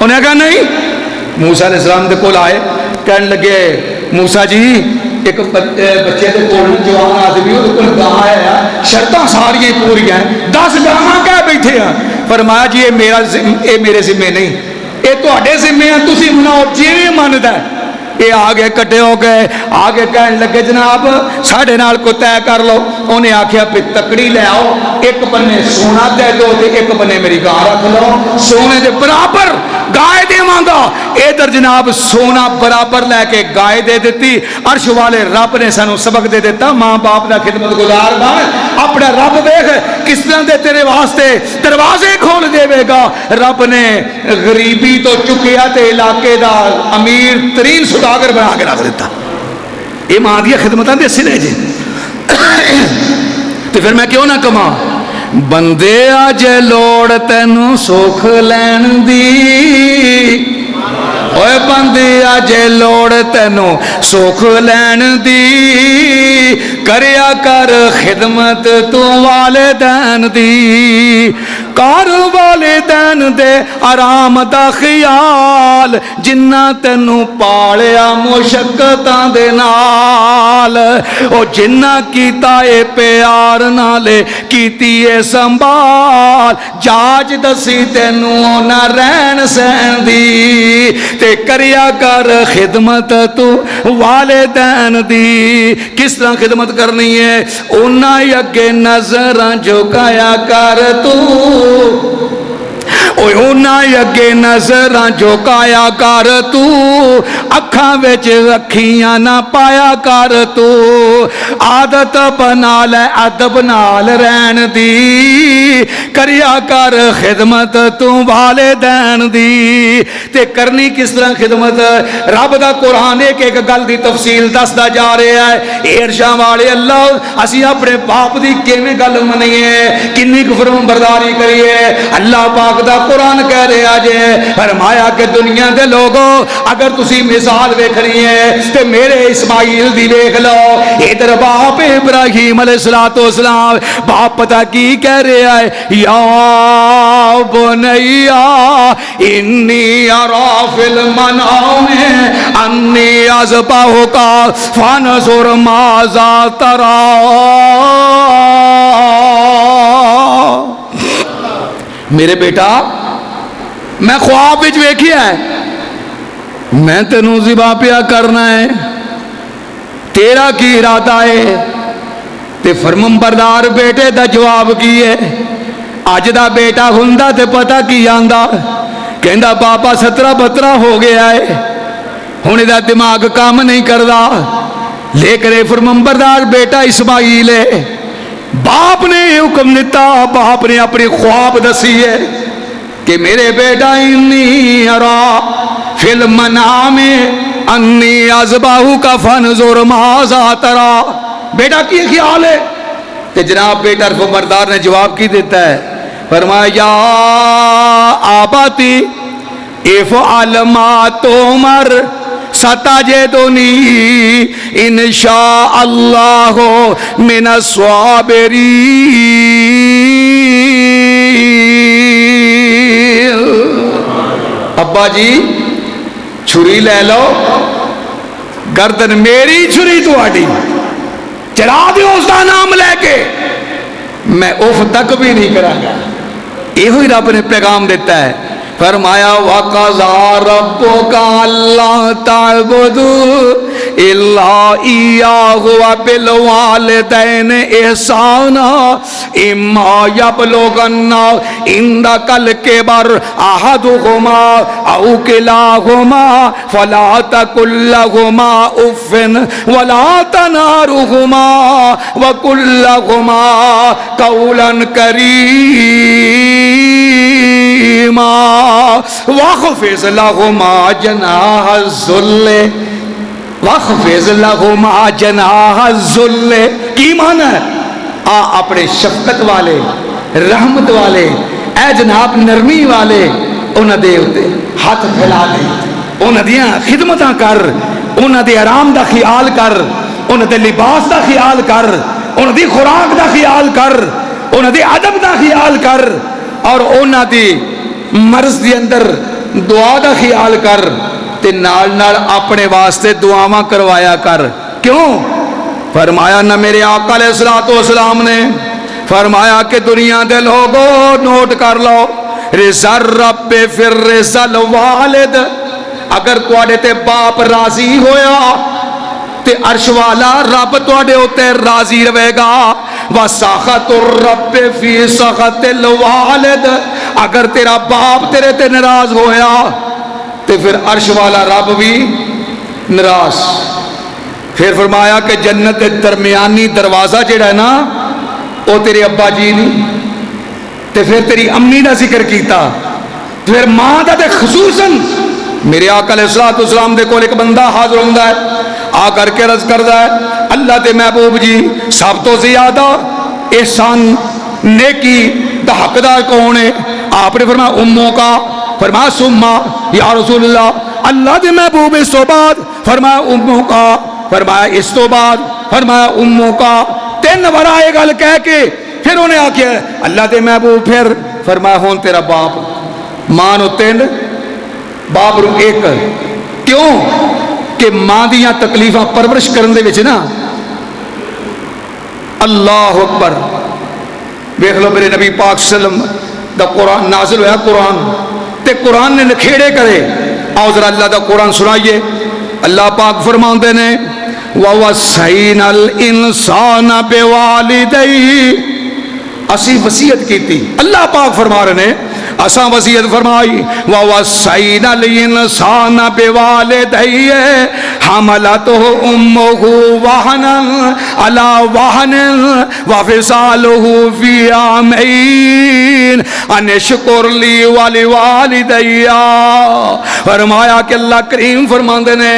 انہیں کہا نہیں. موسیٰ علیہ السلام دے کول آئے کہنے لگے موسیٰ جی ایک بچے دے کول جوان آدمی وہ کول گاں ہے شرطاں ساری پوری ہیں 10 گاواں کہہ بیٹھے ہیں. فرمایا جی یہ میرے ذمے نہیں یہ تواڈے ذمے ہیں تسی مناؤ جویں مندا ہے. یہ آگے کٹے ہو گئے آگے کہنے لگے جناب ساڈے نال کو طے کر لو. انہیں آخیا پھر تکڑی لے آؤ ایک بنے سونا دے دو ایک بنے میری گاں رکھ لو سونے دے برابر گائے دے مانگا. ادھر جناب سونا برابر لے کے گائے دے دیتی. عرش والے رب نے سانو سبق دے دیتا ماں باپ دا خدمت گزار بن اپنا رب دیکھ کس طرح دے تیرے واسطے دروازے کھول دے گا. رب نے غریبی تو چکیا تے علاقے دا امیر ترین سوداگر بنا کے رکھ دیتا. یہ ماں دیا خدمتاں دے سنے جی. تو پھر میں کیوں نہ کما بندے آجے لوڑ تینوں سکھ لین دی اوے بندے آجے لوڑ تینوں سکھ لین دی کریا کر خدمت تو والدین دی کار والدین دے آرام دا خیال جنہ تینوں پالیا مشقتاں دے نال او جنہ کیتا اے پیار نالے کیتی اے سنبھال جاج دسی تینوں نہ رہن سہن دی تے کریا کر خدمت تو والدین دی. کس طرح خدمت کرنی ہے انہاں اگے نظراں جھکایا کر تو انہاں اگے نظراں جھکایا کر تو اکھاں وچ اکھیاں نہ پایا کر تو عادت بنا لے ادب نال رہن دی کریا کر خدمت تو والدین دی. تے کرنی کس طرح خدمت رب دا قرآن ایک ایک گل دی تفصیل دسدا جا رہا ہے. ارشاں والے اللہ اسی اپنے باپ دی کیویں گل منئیے کنی فرمان برداری کریے. اللہ پاک دا قرآن کہہ رہا جے فرمایا کہ دنیا دے لوگوں اگر تسی مثال ویکھنی ہے تے میرے اسماعیل دی ویکھ لو. ادھر باپ ابراہیم علیہ السلام باپ پتہ کی کہہ رہا ہے یا بنیا انی ارا فی المنام انی اذبحک فانظر ماذا تری. میرے بیٹا میں خواب وچ ویکھیا ہے میں تینوں ذبح پیا کرنا ہے تیرا کی ارادہ ہے. تے فرمان بردار بیٹے دا جواب کی ہے اج دا بیٹا ہوندا تے پتہ کی آندا، کہندا پاپا 17-12 ہو گیا ہے، ہن دا دماغ کام نہیں کردا، لیکن فرمانبردار بیٹا اسماعیل ہے۔ باپ نے حکم دیتا، باپ نے اپنی خواب دسی ہے کہ میرے بیٹا انی ارا فی المنام انی اذبحک فانظر ماذا تری، بیٹا کی خیال ہے؟ کہ جناب بیٹا فرمانبردار نے جواب کی دیتا ہے، فرمایا یا آباتی افعل ما تؤمر ستجدنی انشاء اللہ من الصابرین۔ ابا جی چھری لے لو، گردن میری چھری تہاڈی، چلا دیو اس دا نام لے کے، میں اف تک بھی نہیں کراں گا۔ یہ ہی رب نے پیغام دیتا ہے، فرمایا وَقَضَىٰ رَبُّكَ أَلَّا تَعْبُدُوا إِلَّا إِيَّاهُ وَبِالْوَالِدَيْنِ إِحْسَانًا إِمَّا يَبْلُغَنَّ عِندَكَ الْكِبَرَ أَحَدُهُمَا أَوْ كِلَاهُمَا فَلَا تَقُل لَّهُمَا أُفٍّ وَلَا تَنْهَرْهُمَا وَقُل لَّهُمَا قَوْلًا كَرِيمًا وَاخْفِضْ لَهُمَا جَنَاحَ الذُّلِّ وَاخْفِضْ لَهُمَا جَنَاحَ الذُّلِّ۔ کی معنی ہے؟ اپنے شفقت والے، رحمت والے، اے جناب نرمی والے، انہاں دے اوتے ہاتھ پھیلا دے، انہاں دیاں خدمتاں کر، انہاں دے آرام دا خیال کر، انہاں دے لباس دا خیال کر، انہاں دی خوراک دا خیال کر، انہاں دے ادب دا خیال کر، اور انہاں دی مرض دی اندر دعا دا خیال کر، تے نال نال اپنے واسطے دعاواں کروایا کر۔ کیوں؟ فرمایا نہ میرے آقا علیہ السلام نے فرمایا کہ دنیا دے لوگوں نوٹ کر لو، رضا رب فر رضا الوالد، اگر تواڈے تے باپ راضی ہویا تے عرش والا رب تواڈے اوتے راضی رہے گا، وَسَخَطُ الرَّبِّ فِي سَخَطِ الْوَالِدِ، اگر تیرا باپ تیرے تے ناراض ہویا تے پھر عرش والا رب بھی ناراض۔ پھر فرمایا کہ جنت دے درمیانی دروازہ جڑا ہے نا وہ تیرے ابا جی نہیں، تے پھر تیری امی دا ذکر کیتا، پھر ماں دا تے خصوصاً میرے آقا علیہ السلام دے کول ایک بندہ حاضر ہوندا ہے، آ کر کے عرض کردا ہے اللہ دے محبوب جی سب تو زیادہ احسان نیکی دا حقدار کون ہے؟ آپ نے فرمایا اموں کا، فرمایا سما یا رسول اللہ، اللہ دے محبوب اس تو بعد، فرمایا اموں کا، فرمایا اس تو بعد، فرمایا اموں کا، 3 برائے گل کہہ کے پھر انہیں آکھیا اللہ دے محبوب، پھر فرمایا ہون تیرا باپ، ماں نو 3 باپ نو 1۔ کیوں کہ ماں دیاں تکلیفاں پرورش کرن دے وچ نا، اللہ اکبر، دیکھ لو میرے نبی پاک صلی اللہ علیہ وسلم دا قرآن نازل ہوا، قرآن تے قرآن نے نکھیڑے کرے، آؤ ذرا اللہ دا قرآن سنائیے۔ اللہ پاک فرماندے نے وَوَصَّيْنَا الْإِنسَانَ بِوَالِدَيْهِ، اسی وصیت کی تھی، اللہ پاک فرما رہے ہیں اساں وصیت فرمائی، وَوَصَّيْنَا الْإِنسَانَ بِوَالِدَيْهِ حَمَلَتْهُ أُمُّهُ وَهْنًا عَلَى وَهْنٍ وَفِصَالُهُ فِي عَامَيْنِ أَنِ اشْكُرْ لِي وَلِوَالِدَيَّ۔ فرمایا کہ اللہ کریم فرماندے نے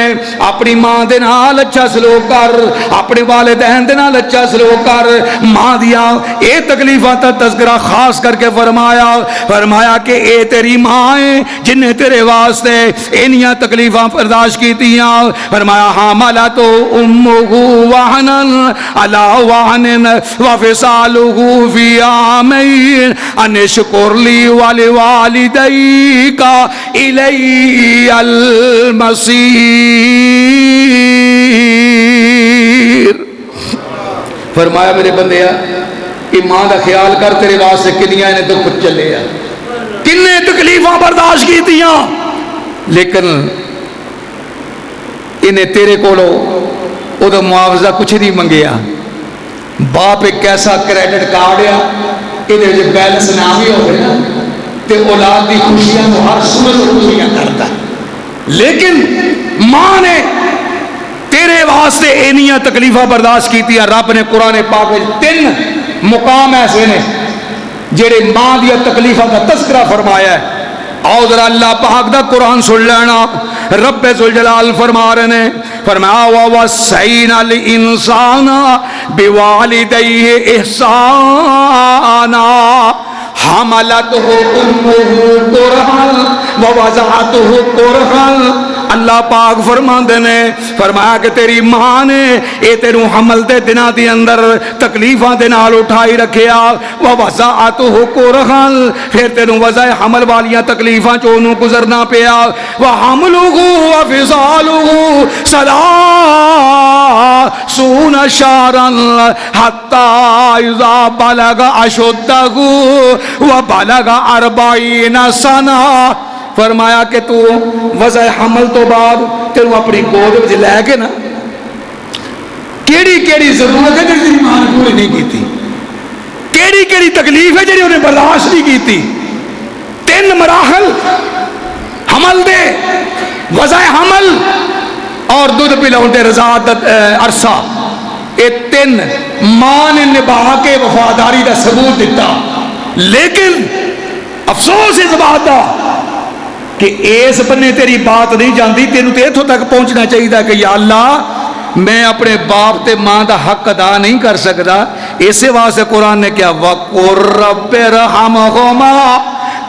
اپنی ماں دے نال اچھا سلوک کر، اپنے والدین دے نال اچھا سلوک کر۔ ماں دیاں اے تکلیفاں دا تذکرہ خاص کر کے فرمایا کہ اے تیری ماں ہے جن نے تیرے واسطے انیاں تکلیفاں برداشت کیتیاں۔ فرمایا حاملتہ امہ وہنا علی وہن وفصالہ فی عامین ان اشکر لی ولوالدیک الی المصیر۔ فرمایا میرے بندیا کہ ماں دا خیال کر، تیرے واسطے کنیاں نے دکھ چلے آ، کنے تکلیفاں برداشت کیتیاں، لیکن انہیں تیرے کولو او دا معاوضہ کچھ نہیں منگیا۔ باپ ایک ایسا کریڈٹ کارڈ ہے یہ بیلنس نہ بھی ہوئے نا تے اولاد دی خوشیاں تو ہر صورت خوشیاں کرتا ہے. لیکن ماں نے تیرے واسطے اینیاں تکلیفاں برداشت کیتیاں. رب نے قرآن پاک میں 3 مقام ایسے نے جڑے ماں دیا تکلیفاں کا تذکرہ فرمایا ہے. آؤ ذرا اللہ پاک دا قرآن سن لینا. رب ذوالجلال فرما رہے نے فرمایا وَوَصَّيْنَا الْإِنسَانَ بِوَالِدَيْهِ إِحْسَانًا حَمَلَتْهُ أُمُّهُ كُرْهًا وَوَضَعَتْهُ كُرْهًا. اللہ پاک فرماندے نے فرمایا کہ تیری ماں نے اے تینوں حمل دے دناں دے اندر تکلیفاں دے نال اٹھائی رکھیا. وَوَضَعَتْهُ كُرْهًا پھر تینوں وضع حمل والیاں تکلیفاں چوں نوں گزرنا پیا. وَحَمْلُهُ وَفِصَالُهُ 30 شهرًا حَتَّى إِذَا بَلَغَ أَشُدَّهُ وَبَلَغَ 40 سَنَةً. فرمایا کہ تو وضع حمل تو بعد تیروں اپنی گود وچ لے کے نا کیڑی کیڑی ضرورت ہے جڑی تیری ماں نے پوری نہیں کیتی, کیڑی کیڑی تکلیف ہے جڑی انہیں برداشت نہیں کیتی. 3 مراحل حمل دے, وضع حمل اور دودھ پلاؤن دے رضاعت عرصہ, یہ 3 ماں نے نبھا کے وفاداری دا ثبوت دیتا. لیکن افسوس اس بات دا کہ اس بنے تیری بات نہیں جاندی. تینوں تے اتھوں تک پہنچنا چاہیے کہ یا اللہ میں اپنے باپ تے ماں دا حق ادا نہیں کر سکتا. اسی واسطے قرآن نے کیا وَقُلْ رَبِّ ارْحَمْهُمَا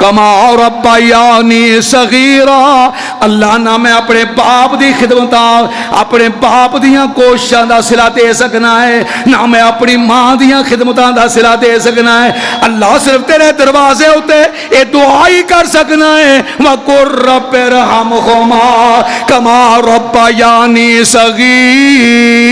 کما ربیانی صغیرا. اللہ نہ میں اپنے باپ دی خدمتاں اپنے باپ دیاں کوششاں دا صلہ دے سکنا ہے, نہ میں اپنی ماں دیاں خدمتاں دا صلہ دے سکنا ہے. اللہ صرف تیرے دروازے ہوتے اے دعا ہی کر سکنا ہے وَقُلْ رَبِّ ارْحَمْهُمَا کما ربیانی صغیرا.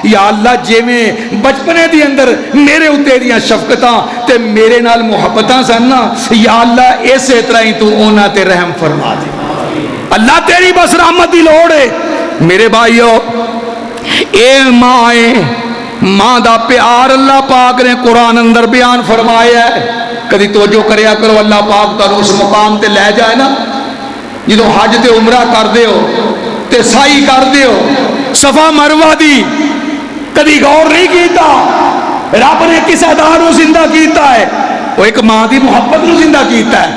یا اللہ جے میں بچپنے دی اندر میرے اتے دیاں شفقتاں تے میرے نال محبتاں سن نا, یا اللہ اسی طرح ہی تو اونا تے رحم فرما دے. اللہ تیری بس رحمت دی لوڑ ہے. میرے بھائیو اے ماں ہے, ماں دا پیار اللہ پاک نے قرآن اندر بیان فرمایا ہے. کدی توجہ کریا کرو, اللہ پاک تا اس مقام تے لے جائے نا جدو حج تے عمرہ کر دے ہو تے سائی کر دے ہو صفا مروہ دی, کدی غور نہیں کیتا رب نے کس ادا نو زندہ کیتا ہے؟ وہ ایک ماں دی محبت نو زندہ کیتا ہے.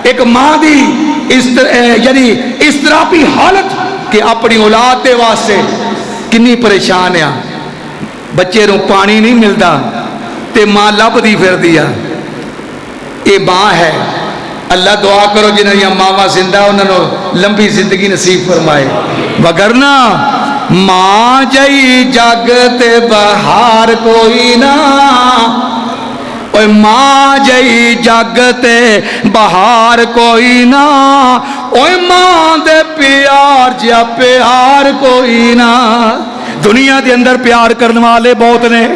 ایک ماں دی یعنی اضطرابی حالت کہ اپنی اولاد دے واسطے کنی پریشان ہے. بچے نو پانی نہیں ملتا تے ماں لب دی پھر دیا. یہ ماں ہے. اللہ دعا کرو جنہاں یا ماں زندہ انہوں نے لمبی زندگی نصیب فرمائے. وگرنہ ماں جئی جگ تے بہار کوئی نہ, اوے ماں جئی جگ تے بہار کوئی نہ, اوے ماں دے پیار جیا پیار کوئی نہ. دنیا دے اندر پیار کرنے والے بہت نے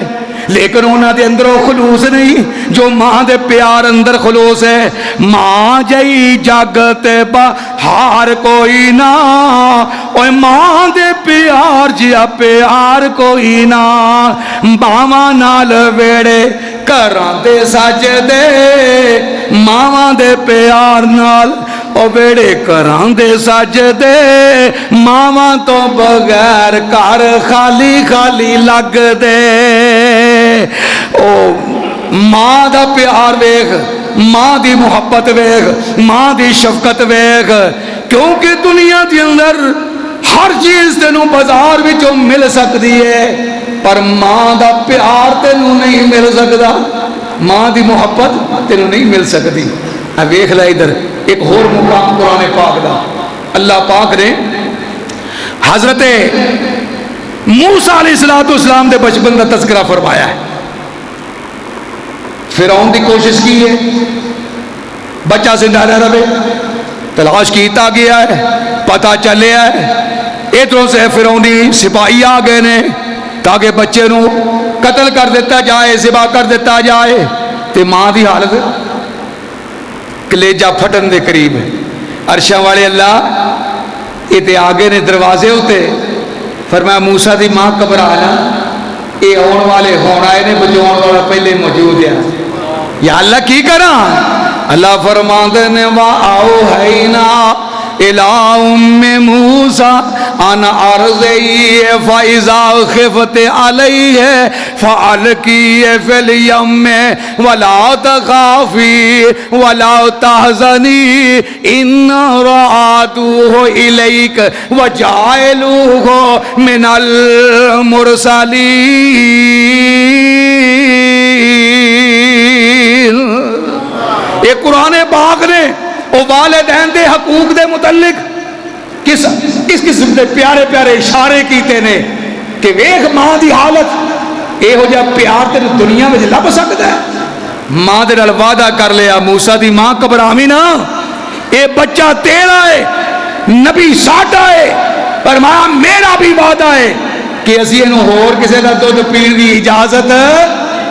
لیکن انہاں دے اندر خلوص نہیں جو ماں دے پیار اندر خلوص ہے. ماں جئی جگ تے بہار کوئی نہ, اوے ماں دے پیار جیا پیار کوئی نہ. ماواں نال ویڑے گھراں دے سجدے, ماواں دے پیار نال او ویڑے گھراں دے سجدے, ماواں تو بغیر گھر خالی خالی لگ دے. او ماں دا پیار ویکھ, ماں دی محبت ویکھ, ماں دی شفقت ویکھ. کیونکہ دنیا دے اندر ہر چیز تینوں بازار وچوں مل سکتی ہے پر ماں دا پیار تینوں نہیں مل سکتا, ماں دی محبت تینوں نہیں مل سکتی. ویکھ لے ادھر ایک اور مقام قرآن پاک دا. اللہ پاک نے حضرت موسیٰ علیہ السلام دے بچپن دا تذکرہ فرمایا ہے. فرعون دی کوشش کی ہے بچہ زندہ نہ رہے, تلاش کیتا گیا ہے, پتہ چلیا ہے ادھروں سے فرعونی سپاہی آ گئے نے تاکہ بچے نو قتل کر دیتا جائے, ذبح کر دیتا جائے. تے ماں دی حالت کلیجہ پھٹن دے قریب ہے. عرشاں والے اللہ یہ تے آگے نے دروازے ہوتے فرمایا موسیٰ دی ماں گھبرا نہ, یہ آن والے ہون آئے نے بچاؤ والا پہلے موجود ہے یا اللہ کی کرا اللہ فرماندے نے وَأَوْحَيْنَا إِلَىٰ أُمِّ مُوسَىٰ أَنْ أَرْضِعِيهِ فَإِذَا خِفْتِ عَلَيْهِ فَأَلْقِيهِ فِي الْيَمِّ وَلَا تَخَافِي وَلَا تَحْزَنِي إِنَّ رَادُوهُ إِلَيْكَ وَجَاعِلُوهُ مِنَ الْمُرْسَلِينَ۔ یہ قرآن پاک نے وہ والدین دے حقوق دے متعلق کس قسم دے پیارے پیارے اشارے کیتے نے کہ ویکھ ماں دی حالت اے ہو جا پیار تے دنیا میں لب سکتا ہے۔ ماں دے نال وعدہ کر لیا موسیٰ دی ماں گھبراویں نہ، اے بچہ تیرا ہے، نبی ساڈا ہے، پر ماں میرا بھی وعدہ ہے کہ اسی اینو ہور کسے دا دودھ پین دی اجازت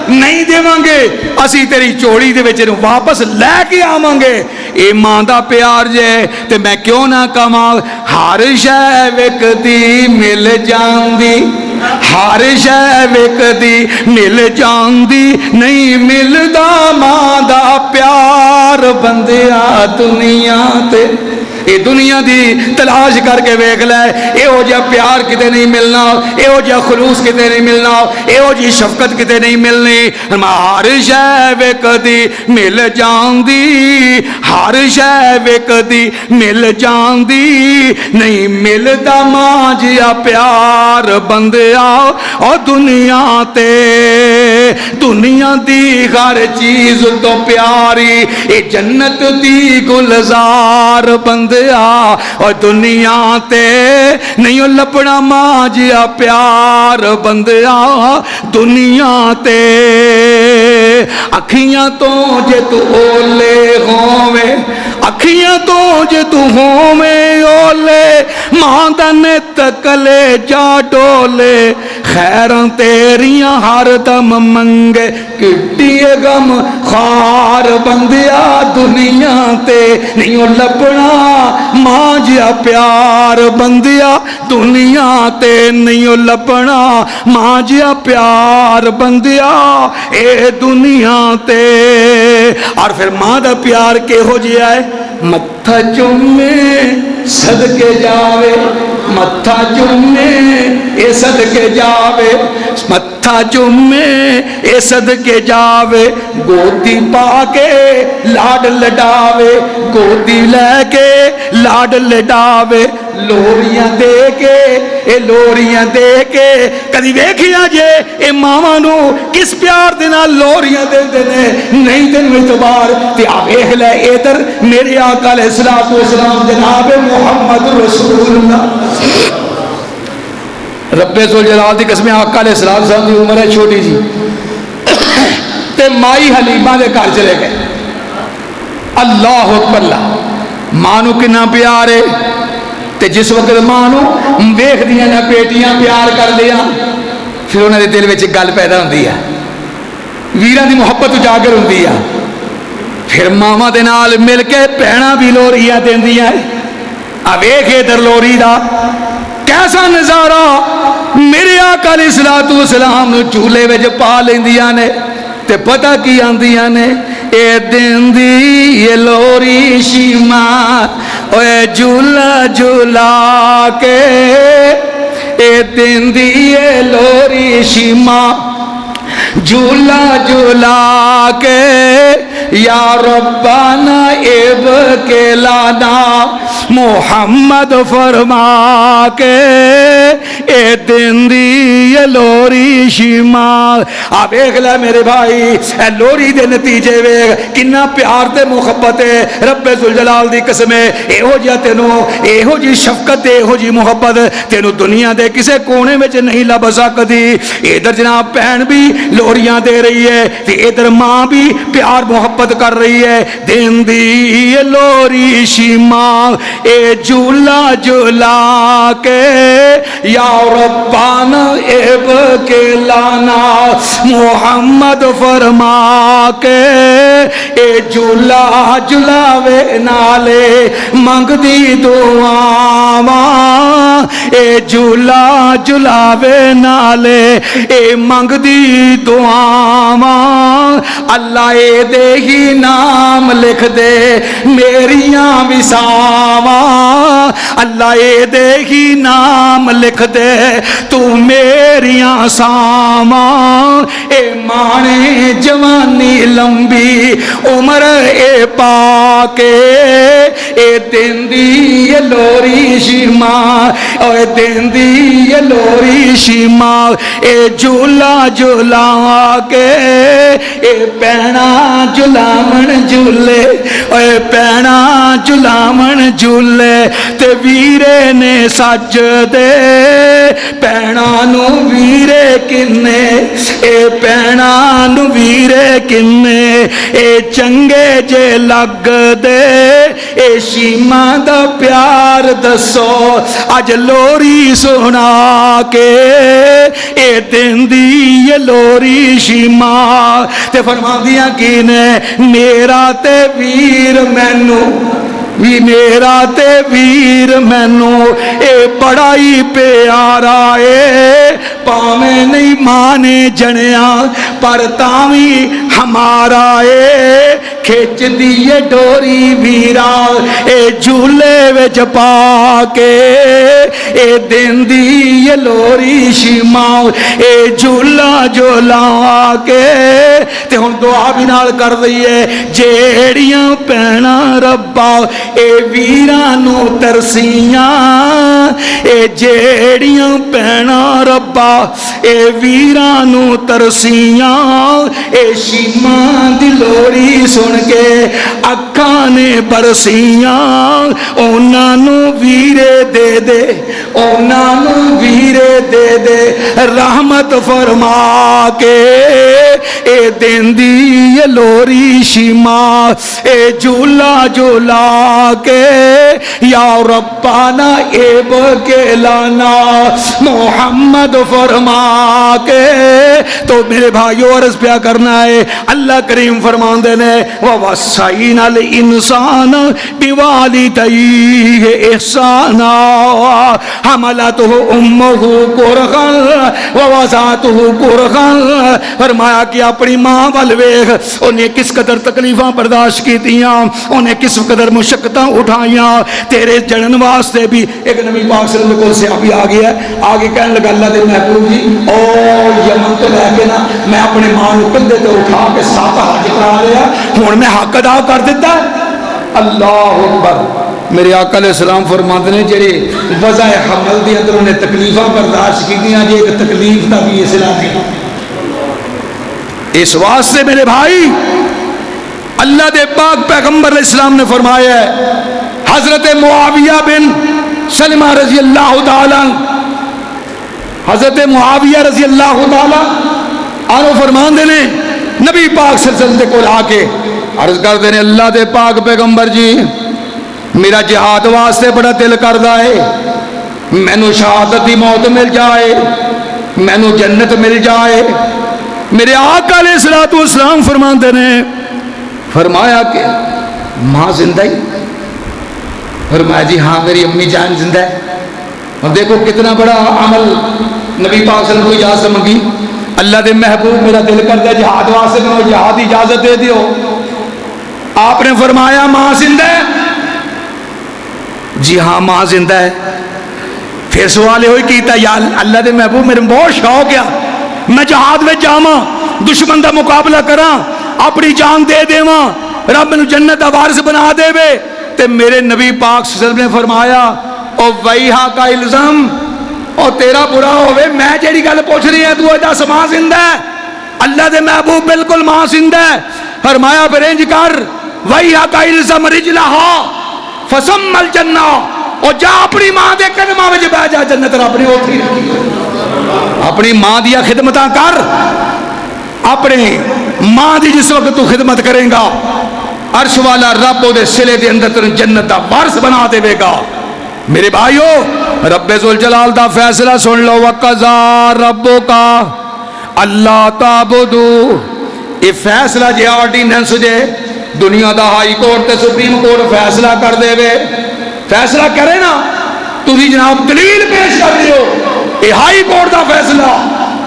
نہیں دیواں گے، اسی تیری چوڑی دے وچ واپس لے کے آواں گے۔ اے ماں دا پیار جے تے میں کیوں نہ کہاں ہر شے وکدی مل جاندی، ہر شے وکدی مل جاندی، نہیں ملدا ماں دا پیار بندیا دنیا تے۔ اے دنیا دی تلاش کر کے ویکھ لے، اے ہو جا پیار کتے نہیں ملنا، اے ہو جا خلوص کتے نہیں ملنا، اے ہو جی شفقت کتے نہیں ملنی۔ ہر شے وکدی مل جاندی، ہر شے وکدی مل جاندی، نہیں ملدا ماں جیا پیار بندیا او دنیا تے۔ دنیا دی ہر چیز تو پیاری اے جنت دی گلزار بندیا، اور دنیا تے نہیں لپنا ماں جیا پیار بندیا دنیا تے۔ اکھیاں تو جے تو اولے ہوویں، اکھیاں تو جے تو ہوویں اولے، ماں دا نت کلے جا ڈولے، خیراں تیریاں ہر دم منگے، کٹی غم خار بندیا دنیا تے نہیں لپنا ماں جیا پیار بندیا دنیا تے نہیں لپنا ماں جیا پیار بندیا اے دنیا تے۔ اور پھر ماں دا پیار کے ہو جیا ہے، متھا چومے صدقے جاوے، متھا چومے اے صدقے جاوے، متھا چومے اے صدقے جاوے، گودی پا کے لاڈ لڈاوے، گودی لے کے لاڈ لڈاوے، لوریاں دے کے اے لوریاں دے کے۔ کدی ویکھیا جے اے ماواں نو کس پیار دے نال لوریاں دیندے نے؟ نہیں تینوں اعتبار تے آ ویکھ لے ادھر میرے آقا علیہ الصلوۃ والسلام جناب محمد رسول اللہ رب ذوالجلال دی قسم آقا علیہ السلام دی عمر ہے چھوٹی جی تے مائی حلیمہ دے گھر چلے گئے۔ اللہ اکبر، اللہ ماں نو کنا پیار ہے تے جس وقت ماں نو ویکھ دیاں نہ بیٹیاں پیار کر لیا، پھر انہاں دے دل وچ گل پیدا ہوندی ہے، ویراں دی محبت اجاگر ہوندی ہے، پھر ماواں دے نال مل کے بہناں بھی لوریاں دیندیاں۔ آ ویکھ ادھر لوری دا کیسا نظارہ، میرے آقا علیہ الصلوۃ والسلام نو جھولے وچ پا لیندیاں نے تے پتہ کی آندیاں نے، اے دن دی یہ لوری شیما اوے جھولا جھولا کے، اے دن دی یہ لوری شیما جھولا جھولا کے، یا ربنا اب کے لانا محمد فرما کے، اے دن دی یہ لوری شیما۔ آپ ایک لے میرے بھائی اے لوری دے نتیجے ویکھ کنا پیار تے محبت ہے، رب ذوالجلال دی قسم ہے اے ہو جا تینوں اے ہو جی شفقت اے ہو جی محبت تینوں دنیا دے کسے کونے وچ نہیں لب سکدی۔ ادھر جناب بہن بھی لوریاں دے رہی ہے تے ادھر ماں بھی پیار محبت کر رہی ہے، دن دی یہ لوری شیما اے جھولا جھولا کے، یا ربانا ایب کے لانا محمد فرما کے اے جھولا جھلاوے نالے منگ دی دعاواں اے جھولا جھلاوے نالے اے منگ دی دعاواں اللہ اے دے ہی نام لکھ دے میریاں وساواں اللہ اے دے ہی نام لکھ دے تو میریاں ساواں اے مانے جوانی لمبی عمر اے پاکے اے دن دی یہ لوری شیما اے دن دی یہ لوری شیما اے جھولا جھولا کے اے پینا جھلامن جھولے اے پینا جھلامن جھولے تے ویرے نے سج دے پینا نو ویرے کنے اے پینا نو ویرے کنے اے چنگے جے لگ دے اے شیما دا پیار دسو اج لوری سنا کے اے دن دی یہ لوری شیما تے فرما دیا کینے میرا تے ویر مینو وی میرا تے ویر مینو اے بڑا ہی پیارا اے پاویں نہیں مانے جنیا پر تاویں ہمارا اے کھچ دیے ڈوری ویرا اے جھولے وچ پا کے اے دن دی یہ لوری شیما اے جھولا جھولا کے تے ہن دعا بھی نال کر دئیے جیڑیاں پینا ربا اے ویرانو ترسیاں اے جیڑیاں پینا ربا اے ویرانو ترسیاں اے شیما دی لوری سن کے اکھاں نے برسیاں انہاں نو ویرے دے دے انہاں نو ویرے دے دے رحمت فرما کے اے دن دی یہ لوری شیما اے جھولا جھولا کے یا ربانا ایب کے لانا محمد فرما کے تو میرے بھائیو عرض پیا کرنا ہے اللہ کریم فرماندے نے وَوَصَّيْنَا الْإِنسَانَ بِوَالِدَيْهِ إِحْسَانًا حَمَلَتْهُ أُمُّهُ كُرْهًا وَوَضَعَتْهُ كُرْهًا فرمایا کہ اپنی ماں ول ویکھ انہیں کس قدر تکلیفاں برداشت کیتیاں انہیں کس قدر مشقتاں اٹھائیاں تیرے جنن واسطے بھی ایک نبی پاک صلی اللہ علیہ وسلم سے ابھی آگے ہے آگے کہنے لگا اللہ دے محبوب جی اور یمن تو لے کے نا میں اپنے ماں کو کندھے تے اٹھا کے ساتھ حج کرا لیا ہن میں حق ادا کر دیتا اللہ اکبر میرے آقا علیہ السلام فرماتے ہیں جڑے وضع حمل دی اندر انہیں تکلیفاں برداشت کیتیاں جی ایک تکلیف دا بھی اصلاح دی اس واسطے میرے بھائی اللہ دے پاک پیغمبر علیہ السلام نے فرمایا ہے حضرت معاویہ بن سلمہ رضی اللہ تعالیٰ حضرت معاویہ رضی اللہ تعالیٰ آنو فرمان دینے نبی پاک صلی اللہ علیہ وسلم کو آ کے عرض کر دینے اللہ دے پاک پیغمبر جی میرا جہاد واسطے بڑا دل کردہ ہے مینو شہادت دی موت مل جائے مینو جنت مل جائے میرے آقا علیہ السلام فرمان دینے فرمایا کہ ماں زندہ ہی فرمایا جی ہاں میری امی جان زندہ ہے اور دیکھو کتنا بڑا عمل نبی پاک صلی اللہ علیہ وسلم کو اجازت مانگی اللہ دے محبوب میرا دل کرتا ہے جہاد واسطے میں جہاد اجازت دے دیو آپ نے فرمایا ماں زندہ ہے جی ہاں ماں زندہ ہے پھر سوال ہوئی کیتا یا اللہ دے محبوب میرے بہت شوق ہے میں جہاد میں جاواں دشمن دا مقابلہ کراں اپنی جان دے دیواں رب میں جنت دا وارث بنا دے وے تے میرے نبی پاک صلی اللہ علیہ وسلم نے فرمایا او ویہا کا الزام او تیرا برا ہوئے میں جیڑی گل پوچھ رہی ہے تو ادا ماں زندہ ہے اللہ دے محبوب بالکل ماں زندہ ہے فرمایا پھر انج کر ویہا کا الزام رجلہا فسم الجنہ او جا اپنی ماں دے قدماں وچ بیٹھ جا جنت رب نے اوتھی اپنی ماں دیا خدمتاں کر اپنے ماں دی جس وقت تو خدمت کریں گا عرش والا رب دے سلے دے اندر تن جنت دا وارث بنا دے گا میرے بھائیو رب ذوالجلال دا فیصلہ سن لو، وَقَضَىٰ رَبُّكَ أَلَّا تَعْبُدُوا، یہ فیصلہ جے آرڈیننس جے دنیا دا ہائی کورٹ تے سپریم کورٹ فیصلہ کر دے وے، فیصلہ کرے نا تھی جناب دلیل پیش کر دیو، یہ ہائی کورٹ دا فیصلہ،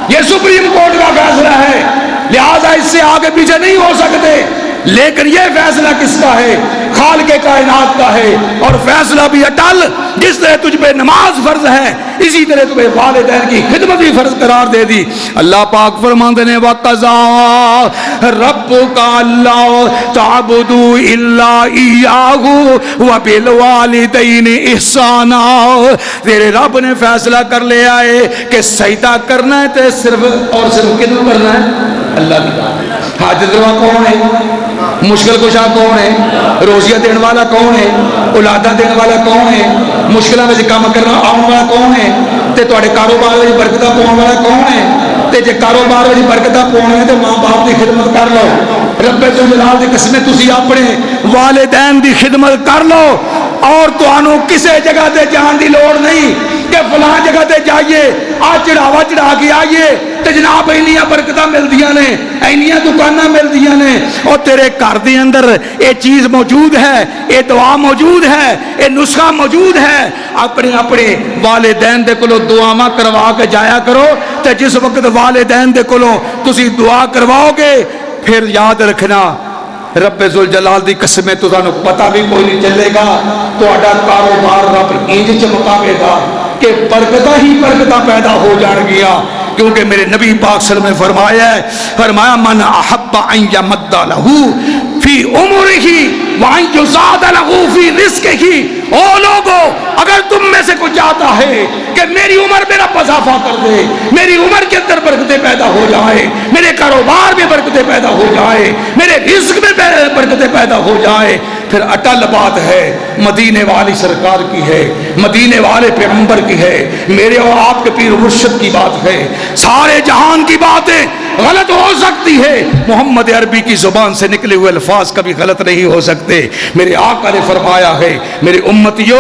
یہ سپریم کورٹ کا فیصلہ ہے، لہذا اس سے آگے پیچھے نہیں ہو سکتے، لیکن یہ فیصلہ کس کا ہے؟ خالق کائنات کا ہے، اور فیصلہ بھی اٹل، جس طرح تجھ پہ نماز فرض ہے اسی طرح تمہیں والدین کی خدمت بھی فرض قرار دے دی۔ اللہ پاک فرماندے نے وَقَضَىٰ رَبُّكَ أَلَّا تَعْبُدُوا إِلَّا إِيَّاهُ وَبِالْوَالِدَيْنِ إِحْسَانًا، تیرے رب نے فیصلہ کر لیا ہے کہ سجدہ کرنا ہے تے صرف اور صرف کدوں کرنا ہے؟ اللہ کی۔ حاجت روا کون ہے؟ مشکل کشا کون ہے؟ روزیہ دین والا کون ہے؟ اولادہ دین والا کون ہے؟ مشکلہ میں کام کرنا آن والا کون ہے؟ تے تواڈے کاروبار میں برکتاں پاؤن والا کون ہے؟ تے جے کاروبار میں برکتاں پاؤن ہے تے ماں باپ دی خدمت کر لو، رب ذوالجلال دی قسم تسی اپنے والدین دی خدمت کر لو، اور تانوں کسے جگہ تے جان دی لوڑ نہیں کہ فلاں جگہ تے جائیے آ چڑھاوا چڑھا کے آئیے تے جناب اینیاں برکتاں ملدیاں نے، اینیاں دکاناں ملدیاں نے، اور تیرے گھر دے اندر یہ چیز موجود ہے، یہ دعا موجود ہے، یہ نسخہ موجود ہے، اپنے اپنے والدین دے کولوں دعاواں کروا کے جایا کرو، تے جس وقت والدین دے کولوں تسی دعا کرواؤ گے پھر یاد رکھنا رب ذوالجلال دی قسمیں تو تانوں پتہ بھی کوئی نہیں چلے گا، تہاڈا کاروبار رب انج چمکاوے گا کہ برکتاں ہی برکتاں پیدا ہو جان گیا، کیونکہ میرے نبی پاک صلی اللہ علیہ وسلم نے فرمایا من احب ان یمد لہ فی عمرہ وان یزاد لہ فی رزقہ، او لوگو اگر تم میں سے کوئی چاہتا ہے کہ میری عمر میں رب اضافہ کر دے، میری عمر کے اندر برکتیں پیدا ہو جائے، میرے کاروبار میں برکتیں پیدا ہو جائے، میرے رزق میں برکتیں پیدا ہو جائے، پھر اٹل بات ہے مدینے والی سرکار کی ہے، مدینے والے پیغمبر کی ہے، میرے اور آپ کے پیر مرشد کی بات ہے، سارے جہان کی باتیں غلط ہو سکتی ہے، محمد عربی کی زبان سے نکلے ہوئے الفاظ کبھی غلط نہیں ہو سکتے۔ میرے آقا نے فرمایا ہے میرے امتیو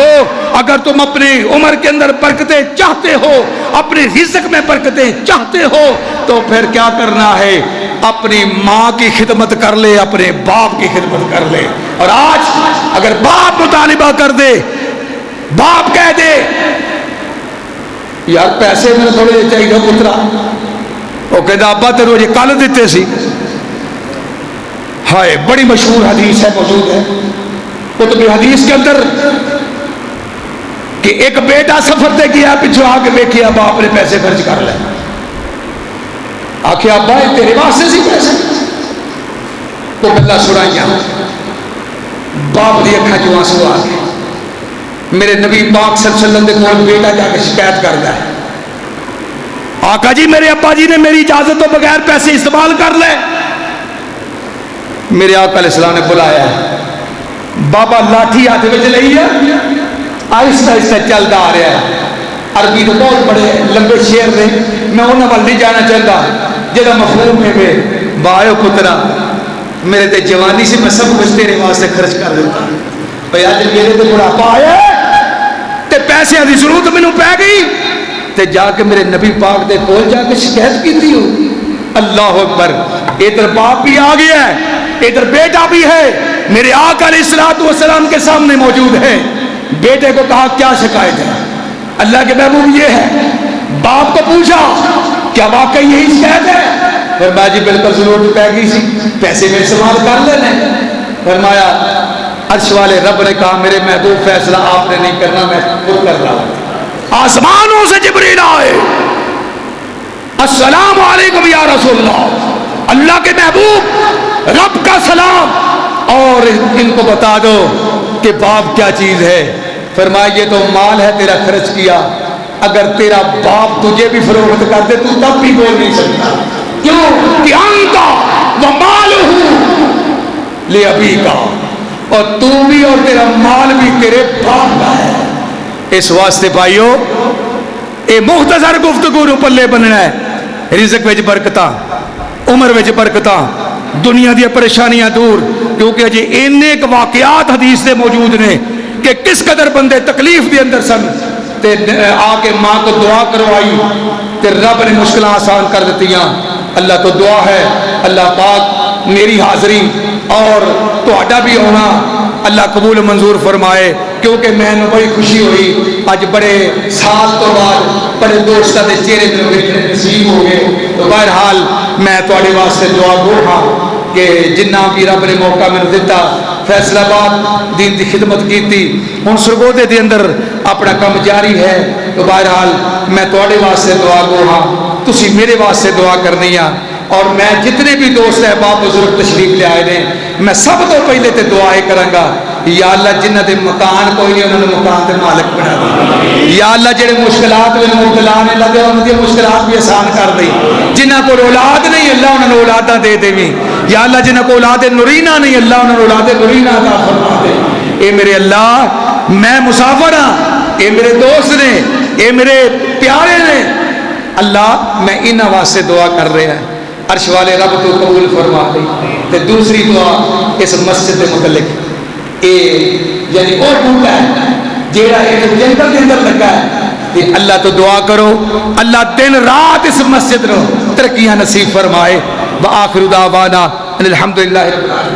اگر تم اپنی عمر کے اندر برکتیں چاہتے ہو، اپنے رزق میں برکتیں چاہتے ہو، تو پھر کیا کرنا ہے؟ اپنی ماں کی خدمت کر لے، اپنے باپ کی خدمت کر لے۔ اور آج اگر باپ مطالبہ کر دے، باپ کہہ دے یار پیسے میں تھوڑے چاہیے پترا، وہ کہتا ابا تیرے یہ کل دیتے سی، ہائے بڑی مشہور حدیث ہے، موجود ہے کتب حدیث کے اندر کہ ایک بیٹا سفر تے گیا، پچھو آ کے دیکھیا باپ نے پیسے خرچ کر لے، آخیا ابا تیرے واسطے سی پیسے، تو گلا سنائیاں، باپ دی اکھاں چوں آنسو آ گئے۔ میرے نبی پاک صلی اللہ علیہ وسلم دے کول بیٹا جا کے شکایت کردا ہے، آقا جی میرے ابا جی نے میری اجازت تو بغیر پیسے استعمال کر لے۔ میرے آقا علیہ السلام نے بلایا ہے، بابا لاٹھی ہاتھ وچ لئی ہے، آہستہ آہستہ چلدا آ رہا ہے۔ عربی تو بہت بڑے لمبے شعر نے، میں انہاں ول نہیں جانا چاہتا، جہاں مفہوم ہے وے بایو پترا میرے تے جوانی سے میں سب کچھ تیرے واسطے خرچ کر دیتا، بھائی اج میرے تے بڑھاپا آیا تے پیسے دی ضرورت مینوں پی گئی، تے جا کے میرے نبی پاک دے کول جا کے شکایت کیتی ہو۔ اللہ اکبر، ادھر باپ بھی آ گیا ہے، ادھر بیٹا بھی ہے، میرے آقا علیہ الصلوۃ والسلام کے سامنے موجود ہے۔ بیٹے کو کہا کیا شکایت ہے؟ اللہ کے محبوب یہ ہے۔ باپ کو پوچھا کیا واقعی یہی شکایت ہے؟ فرمایا جی بالکل ضرورت پی گئی سی، پیسے میں استعمال کر لینے۔ فرمایا عرش والے رب نے کہا میرے محبوب فیصلہ آپ نے نہیں کرنا، میں خود کر رہا ہوں۔ آسمانوں سے جبریل آئے، السلام علیکم یا رسول اللہ، اللہ کے محبوب رب کا سلام، اور ان کو بتا دو کہ باپ کیا چیز ہے۔ فرمایا یہ تو مال ہے تیرا خرچ کیا، اگر تیرا باپ تجھے بھی فروخت کر دے تو تب بھی بول نہیں سکتا، کیوں کہ انت ومالہ لابیک، اور تو بھی اور تیرا مال بھی تیرے باپ کا ہے۔ اس واسطے بھائیو اے مختصر گفتگو نو پلے بننا ہے، رزق وچ برکتاں، عمر وچ برکتاں، دنیا دی پریشانیاں دور، کیونکہ جی ایک واقعات حدیث دے موجود نے کہ کس قدر بندے تکلیف دے اندر سن، تے آ کے ماں کو دعا کروائی تے رب نے مشکلیں آسان کر دیتیاں. اللہ تو دعا ہے اللہ پاک میری حاضری اور تہاڈا بھی ہونا اللہ قبول منظور فرمائے, کیونکہ میں نے بڑی خوشی ہوئی اج بڑے سال تو بعد بڑے دوستاں دے چہرے تے میرے نصیب ہو گئے. تو بہرحال میں تواڈے واسطے دعا گو ہاں کہ جنہ بھی رب نے موقع مینوں دتا فیصل آباد دین دی خدمت کیتی, ہن سرگودے دے اندر اپنا کام جاری ہے. تو بہرحال میں تواڈے واسطے دعا گو ہاں, تسی میرے واسطے دعا کرنی آ, اور میں جتنے بھی دوست احباب بزرگ تشریف لے آئے نے میں سب تو پہلے تے دعا یہ کراں گا یا اللہ جنہ دے مکان کوئی نہیں انہوں نے مکان تے مالک بنا دے. یا اللہ جڑے مشکلات میں مبتلا نے لگے ان کی مشکلات بھی آسان کر دے. جنہ کو اولاد نہیں اللہ انہوں نے اولاداں دے دے. یا اللہ جنہ کو اولاد نورینہ نہیں اللہ انہوں نے اولاد نورینہ عطا فرما دے. اے میرے اللہ میں مسافر ہاں, اے میرے دوست نے, اے میرے پیارے نے, اللہ میں انہاں واسطے دعا کر رہا ہے عرش والے رب تو قبول فرما دے. تے دوسری دعا اس مسجد کے متعلق اے یعنی وہ بوٹا ہے جیڑا ایک جنگل کے اندر لگا ہے کہ اللہ تو دعا کرو اللہ دن رات اس مسجد نو ترقیاں نصیب فرمائے. وآخر دعوانا ان الحمدللہ رب العالمین.